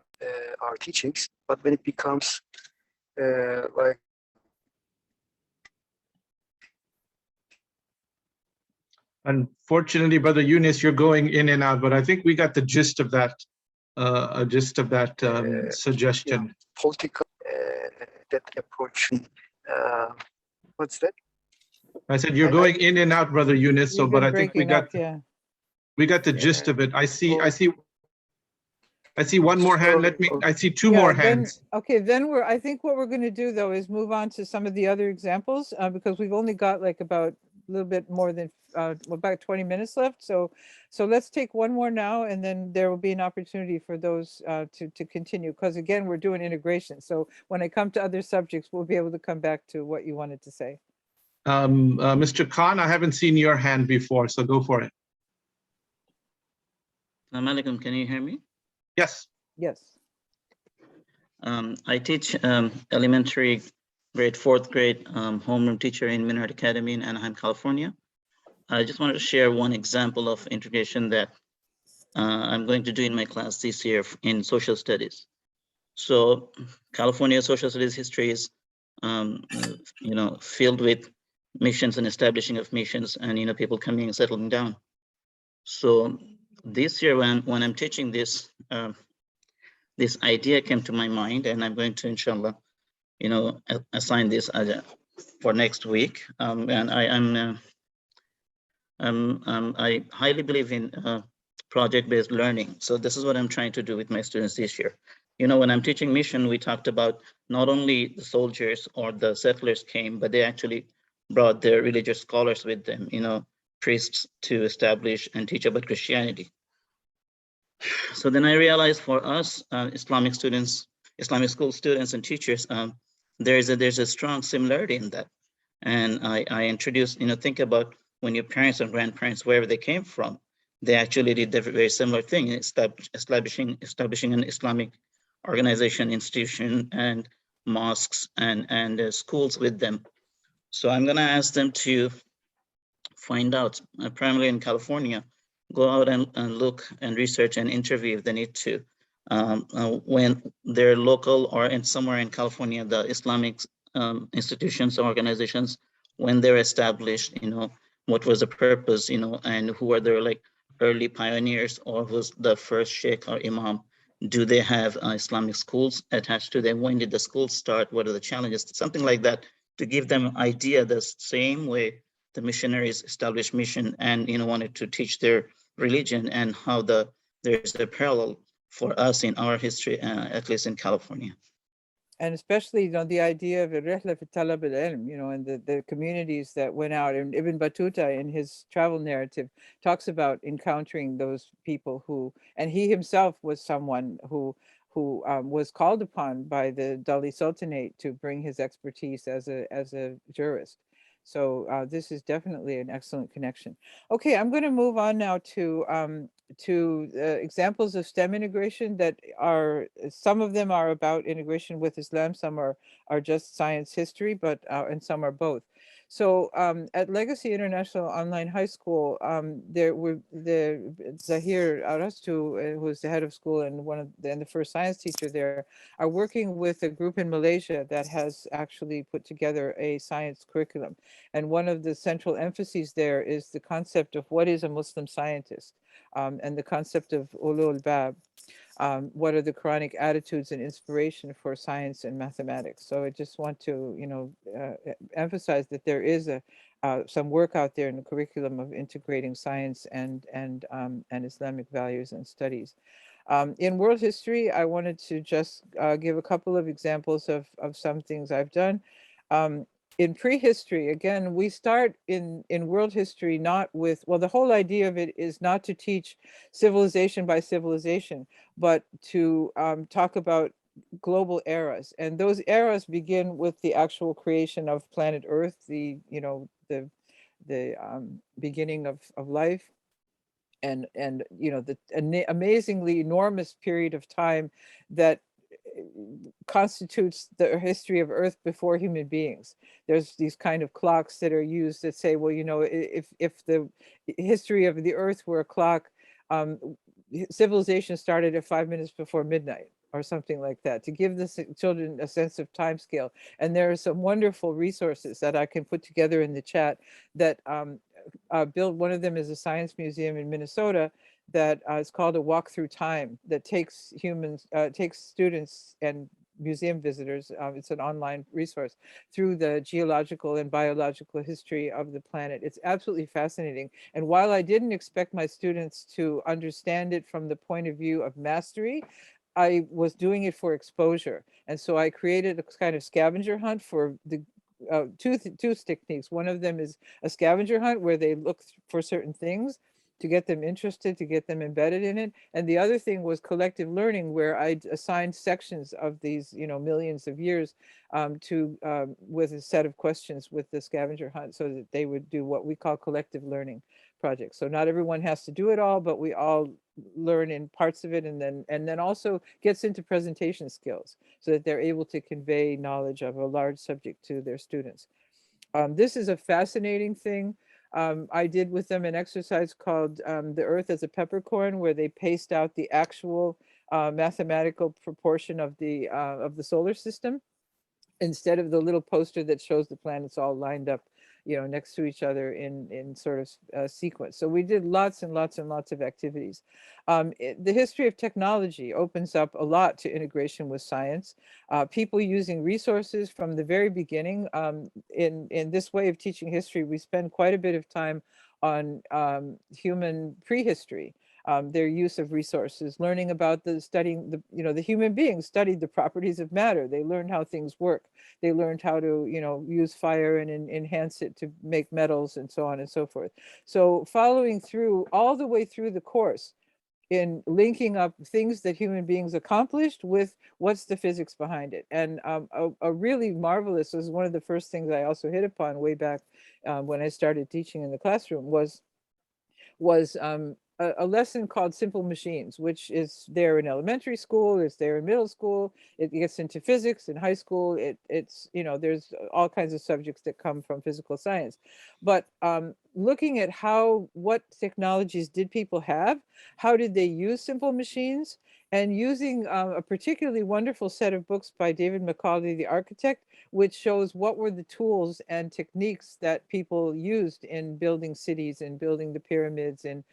our teachings, but when it becomes like Unfortunately, Brother Yunus, you're going in and out, but I think we got the gist of that, suggestion. political that approach. What's that? I said you're going in and out, Brother Yunus. So, You've but been I think we breaking got up, yeah. we got the gist of it. I see one more hand. I see two Yeah, more then, hands. okay, then I think what we're going to do though is move on to some of the other examples because we've only got like about a little bit more than about 20 minutes left. So let's take one more now, and then there will be an opportunity for those to continue, because again, we're doing integration. So when I come to other subjects, we'll be able to come back to what you wanted to say. Mr. Khan, I haven't seen your hand before, so go for it. Assalamu alaikum, can you hear me? Yes. Yes. I teach elementary grade, 4th grade homeroom teacher in Minhart Academy in Anaheim, California. I just wanted to share one example of integration that I'm going to do in my class this year in social studies. So California social studies history is, filled with missions and establishing of missions and, people coming and settling down. So this year when I'm teaching this, this idea came to my mind, and I'm going to, inshallah, assign this for next week. And I highly believe in project-based learning. So this is what I'm trying to do with my students this year. When I'm teaching mission, we talked about not only the soldiers or the settlers came, but they actually brought their religious scholars with them, priests, to establish and teach about Christianity. So then I realized for us, Islamic school students and teachers, there's a strong similarity in that. And I introduced, think about when your parents and grandparents, wherever they came from, they actually did the very similar thing, establishing an Islamic organization, institution, and mosques and schools with them. So I'm gonna ask them to find out, primarily in California, go out and look and research and interview if they need to. When they're local or somewhere in California, the Islamic institutions or organizations, when they're established, what was the purpose, and who are their early pioneers, or who's the first sheikh or imam? Do they have Islamic schools attached to them? When did the schools start? What are the challenges? Something like that, to give them an idea the same way the missionaries established mission and wanted to teach their religion, and how there's a parallel for us in our history, at least in California. And especially, the idea of الرحلة في طلب العلم, and the communities that went out. And Ibn Battuta, in his travel narrative, talks about encountering those people and he himself was someone who was called upon by the Delhi Sultanate to bring his expertise as a jurist. So this is definitely an excellent connection. Okay, I'm going to move on now to examples of STEM integration that some of them are about integration with Islam, some are just science history, but and some are both. So at Legacy International Online High School, there were Zahir Arastu, who is the head of school and the first science teacher there, are working with a group in Malaysia that has actually put together a science curriculum. And one of the central emphases there is the concept of what is a Muslim scientist, and the concept of ulul bab. what are the Quranic attitudes and inspiration for science and mathematics? So I just want to, emphasize that there is some work out there in the curriculum of integrating science and Islamic values and studies. In world history, I wanted to just give a couple of examples of some things I've done. In prehistory, again, we start in world history not with, well, the whole idea of it is not to teach civilization by civilization, but to talk about global eras. And those eras begin with the actual creation of planet Earth, the beginning of life, and the amazingly enormous period of time that constitutes the history of Earth before human beings. There's these kind of clocks that are used that say, well, if the history of the Earth were a clock, civilization started at 5 minutes before midnight or something like that, to give the children a sense of time scale. And there are some wonderful resources that I can put together in the chat that build. One of them is a science museum in Minnesota that is called A Walk Through Time, that takes students and museum visitors, it's an online resource, through the geological and biological history of the planet. It's absolutely fascinating. And while I didn't expect my students to understand it from the point of view of mastery, I was doing it for exposure. And so I created a kind of scavenger hunt for the two techniques. One of them is a scavenger hunt where they look for certain things to get them interested, to get them embedded in it. And the other thing was collective learning, where I assigned sections of these, millions of years with a set of questions with the scavenger hunt, so that they would do what we call collective learning projects. So not everyone has to do it all, but we all learn in parts of it, and then also gets into presentation skills so that they're able to convey knowledge of a large subject to their students. This is a fascinating thing. I did with them an exercise called The Earth as a Peppercorn, where they paced out the actual mathematical proportion of the solar system, instead of the little poster that shows the planets all lined up, next to each other in sort of sequence. So we did lots and lots and lots of activities. The history of technology opens up a lot to integration with science. People using resources from the very beginning. In this way of teaching history, we spend quite a bit of time on human prehistory. Their use of resources, learning about studying the human beings studied the properties of matter. They learned how things work. They learned how to, use fire and enhance it to make metals and so on and so forth. So following through all the way through the course in linking up things that human beings accomplished with what's the physics behind it. And a really marvelous, was one of the first things I also hit upon way back when I started teaching in the classroom, was a lesson called Simple Machines, which is there in elementary school, it's there in middle school, it gets into physics in high school. It's there's all kinds of subjects that come from physical science. But looking at what technologies did people have, how did they use simple machines, and using a particularly wonderful set of books by David Macaulay, the architect, which shows what were the tools and techniques that people used in building cities and building the pyramids. And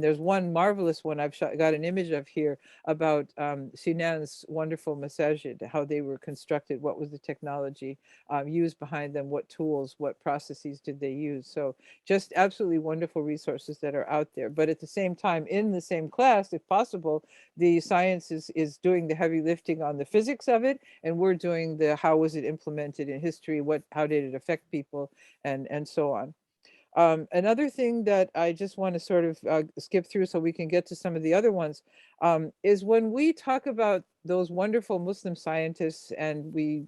there's one marvelous one I've got an image of here about Sinan's wonderful masajid, how they were constructed, what was the technology used behind them, what tools, what processes did they use. So just absolutely wonderful resources that are out there. But at the same time, in the same class, if possible, the science is doing the heavy lifting on the physics of it, and we're doing the how was it implemented in history, how did it affect people, and so on. Another thing that I just want to sort of skip through so we can get to some of the other ones is when we talk about those wonderful Muslim scientists, and we,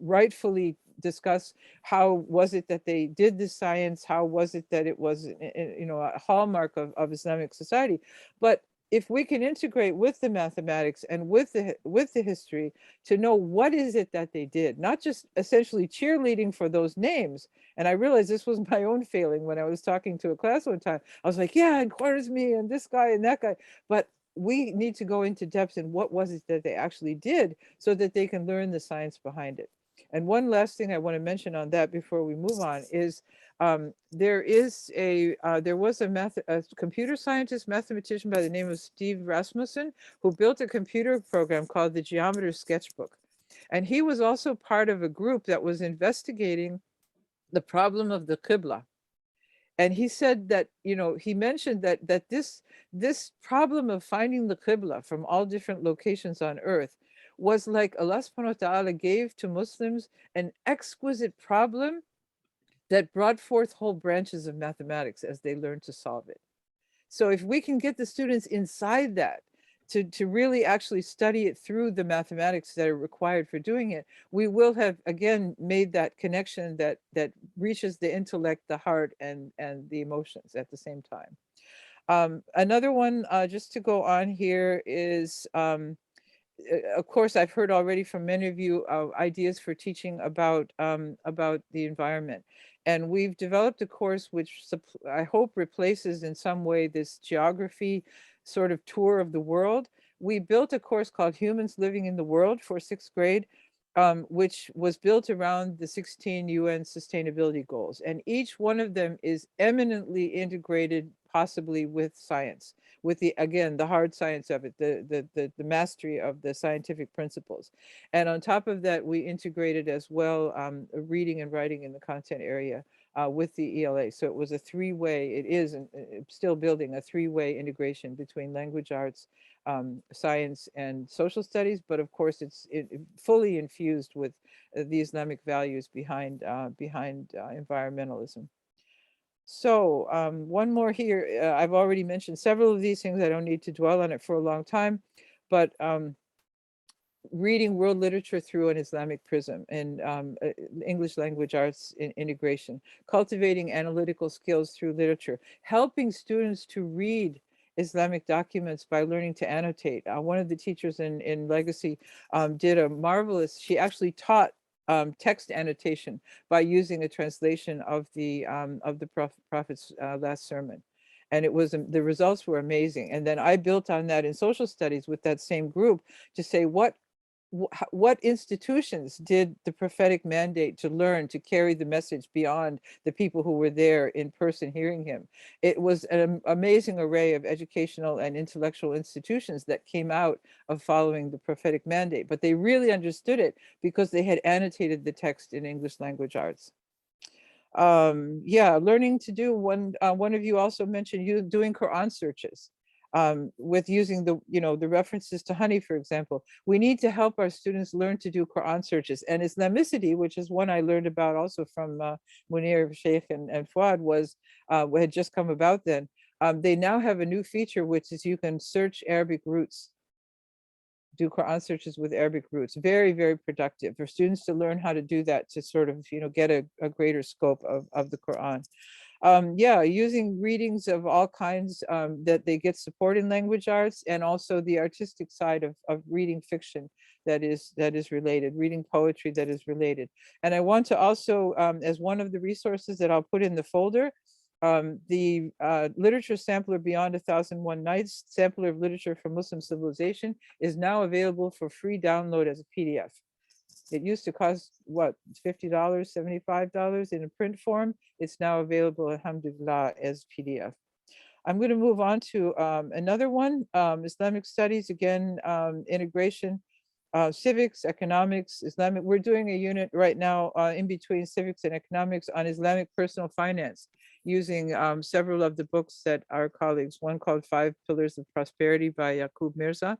rightfully discuss how was it that they did this science, how was it that it was, a hallmark of Islamic society. But if we can integrate with the mathematics and with the history to know what is it that they did, not just essentially cheerleading for those names. And I realized this was my own failing when I was talking to a class one time. I was like, yeah, and Khwarizmi and this guy and that guy. But we need to go into depth in what was it that they actually did so that they can learn the science behind it. And one last thing I want to mention on that before we move on is there was a computer scientist mathematician by the name of Steve Rasmussen who built a computer program called the Geometer Sketchbook. And he was also part of a group that was investigating the problem of the Qibla. And he said that, he mentioned that this problem of finding the Qibla from all different locations on earth was like Allah subhanahu wa ta'ala gave to Muslims an exquisite problem that brought forth whole branches of mathematics as they learned to solve it. So if we can get the students inside that, to really actually study it through the mathematics that are required for doing it, we will have again made that connection that reaches the intellect, the heart, and the emotions at the same time. Another one, just to go on here, is of course, I've heard already from many of you ideas for teaching about the environment. And we've developed a course which I hope replaces in some way this geography sort of tour of the world. We built a course called Humans Living in the World for 6th grade, which was built around the 16 UN Sustainability Goals. And each one of them is eminently integrated, possibly with science, with the hard science of it, the mastery of the scientific principles. And on top of that, we integrated as well reading and writing in the content area with the ELA. So it was a three-way, it is still building a three-way integration between language arts, science, and social studies, but of course it's fully infused with the Islamic values behind environmentalism. So one more here. I've already mentioned several of these things. I don't need to dwell on it for a long time, but reading world literature through an Islamic prism and English language arts integration, cultivating analytical skills through literature, helping students to read Islamic documents by learning to annotate. One of the teachers in Legacy did a marvelous, she actually taught text annotation by using a translation of the Prophet's last sermon. And it was, the results were amazing. And then I built on that in social studies with that same group to say, what institutions did the prophetic mandate to learn to carry the message beyond the people who were there in person hearing him? It was an amazing array of educational and intellectual institutions that came out of following the prophetic mandate, but they really understood it because they had annotated the text in English language arts. Yeah, learning to do, one of you also mentioned you doing Quran searches. With using the references to honey, for example. We need to help our students learn to do Quran searches. And Islamicity, which is one I learned about also from Munir, Sheikh, and Fuad, had just come about then. They now have a new feature, which is you can search Arabic roots, do Quran searches with Arabic roots. Very, very productive for students to learn how to do that, to sort of, get a greater scope of the Quran. Yeah, using readings of all kinds that they get support in language arts, and also the artistic side of reading fiction that is related, reading poetry that is related. And I want to also, as one of the resources that I'll put in the folder, the literature sampler Beyond 1001 Nights, sampler of literature from Muslim civilization, is now available for free download as a PDF. It used to cost, what, $50, $75 in a print form. It's now available, alhamdulillah, as PDF. I'm going to move on to another one, Islamic Studies, again, integration, civics, economics, Islamic. We're doing a unit right now in between civics and economics on Islamic personal finance, using several of the books that our colleagues, one called 5 Pillars of Prosperity by Yaqub Mirza,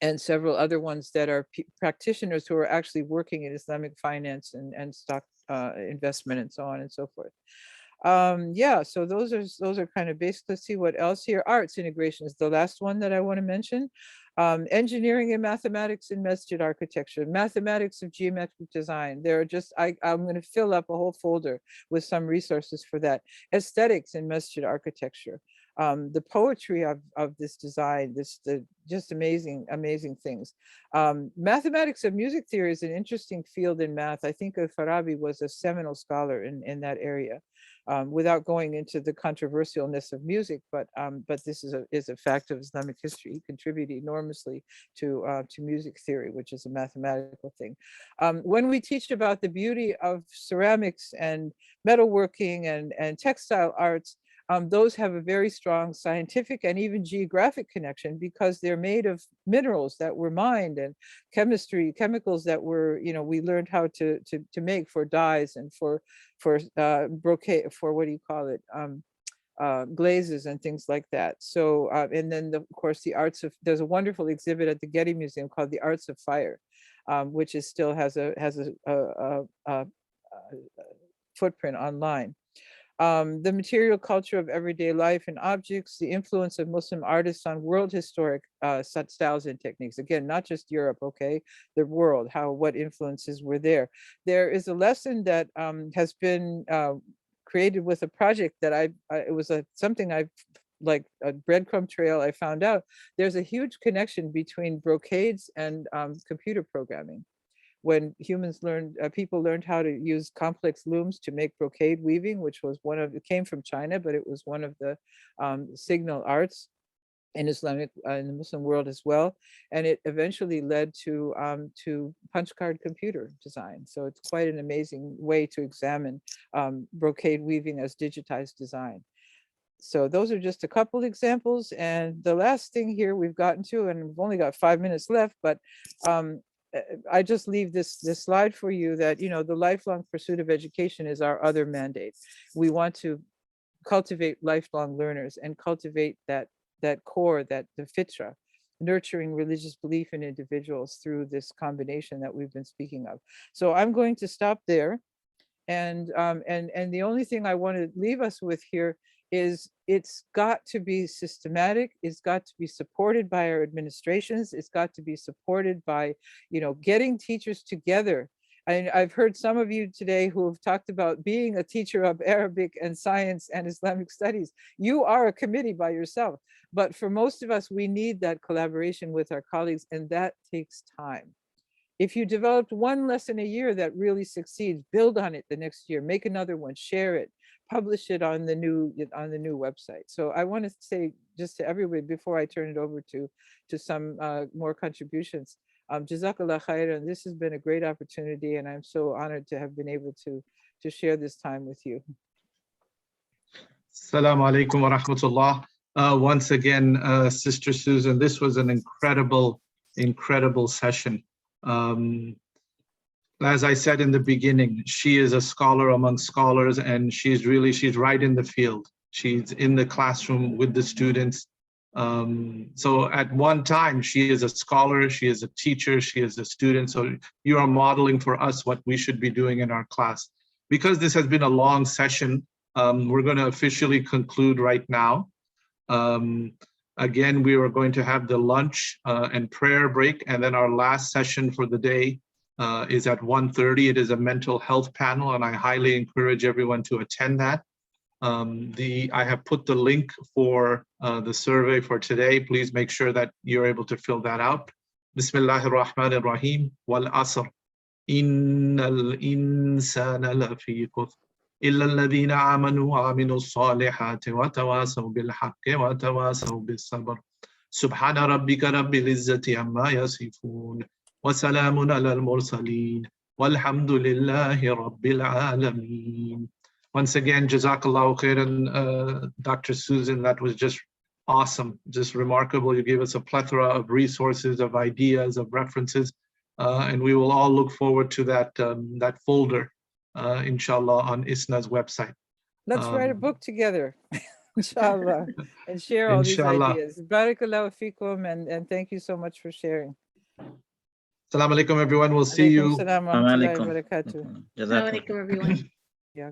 and several other ones that are practitioners who are actually working in Islamic finance and stock investment and so on and so forth. Yeah, so those are kind of basic. Let's see what else here. Arts integration is the last one that I want to mention. Engineering and mathematics in masjid architecture, mathematics of geometric design. There are just, I'm going to fill up a whole folder with some resources for that. Aesthetics in masjid architecture. The poetry of this design, just amazing, amazing things. Mathematics of music theory is an interesting field in math. I think Farabi was a seminal scholar in that area. without going into the controversialness of music, but this is a fact of Islamic history. He contributed enormously to music theory, which is a mathematical thing. When we teach about the beauty of ceramics and metalworking and textile arts, those have a very strong scientific and even geographic connection because they're made of minerals that were mined and chemicals that were, we learned how to make for dyes and for brocade, for what do you call it? Glazes and things like that. So, and then of course the arts of, there's a wonderful exhibit at the Getty Museum called The Arts of Fire, which is still has a footprint online. The material culture of everyday life and objects, the influence of Muslim artists on world historic styles and techniques. Again, not just Europe, okay, the world, what influences were there. There is a lesson that has been created with a project that it was something I've, like a breadcrumb trail, I found out. There's a huge connection between brocades and computer programming. When people learned how to use complex looms to make brocade weaving, which was it came from China, but it was one of the signal arts in in the Muslim world as well. And it eventually led to punch card computer design. So it's quite an amazing way to examine brocade weaving as digitized design. So those are just a couple examples. And the last thing here we've gotten to, and we've only got 5 minutes left, but I just leave this slide for you that, the lifelong pursuit of education is our other mandate. We want to cultivate lifelong learners and cultivate that core, the fitra, nurturing religious belief in individuals through this combination that we've been speaking of. So I'm going to stop there. And the only thing I want to leave us with here is it's got to be systematic. It's got to be supported by our administrations. It's got to be supported by, getting teachers together. I've heard some of you today who have talked about being a teacher of Arabic and science and Islamic studies. You are a committee by yourself. But for most of us, we need that collaboration with our colleagues, and that takes time. If you developed one lesson a year that really succeeds, build on it the next year, make another one, share it, publish it on the new website. So I want to say just to everybody before I turn it over to some more contributions, Jazakallah khairan. This has been a great opportunity, and I'm so honored to have been able to share this time with you. Assalamu alaikum wa rahmatullah. Once again, Sister Susan, this was an incredible session. As I said in the beginning, she is a scholar among scholars, and she's right in the field. She's in the classroom with the students. So at one time, she is a scholar, she is a teacher, she is a student. So you are modeling for us what we should be doing in our class. Because this has been a long session, we're going to officially conclude right now. Again, we are going to have the lunch and prayer break, and then our last session for the day is at 1:30. It is a mental health panel, and I highly encourage everyone to attend that. I have put the link for the survey for today. Please make sure that you're able to fill that out. Bismillahir Rahmanir Rahim. Wal asr. Innal insana lafi khusr. إلا الذين آمنوا وعملوا الصالحات وتواصوا بالحق وتواصوا بالصبر سبحان ربك رب العزة عما يصفون وسلام على المرسلين والحمد لله رب العالمين. Once again, Jazakallahu khairan, Dr. Susan, that was just awesome, just remarkable. You gave us a plethora of resources, of ideas, of references, and we will all look forward to that folder. Inshallah, on ISNA's website. Let's write a book together, inshallah, and share all these ideas. Barakallahu fikum, and thank you so much for sharing. Assalamu alaikum, everyone. We'll see you. Alaikum salam wa rahmatullahi wa barakatuh. Jazakallah. Assalamu alaikum, everyone. Yeah.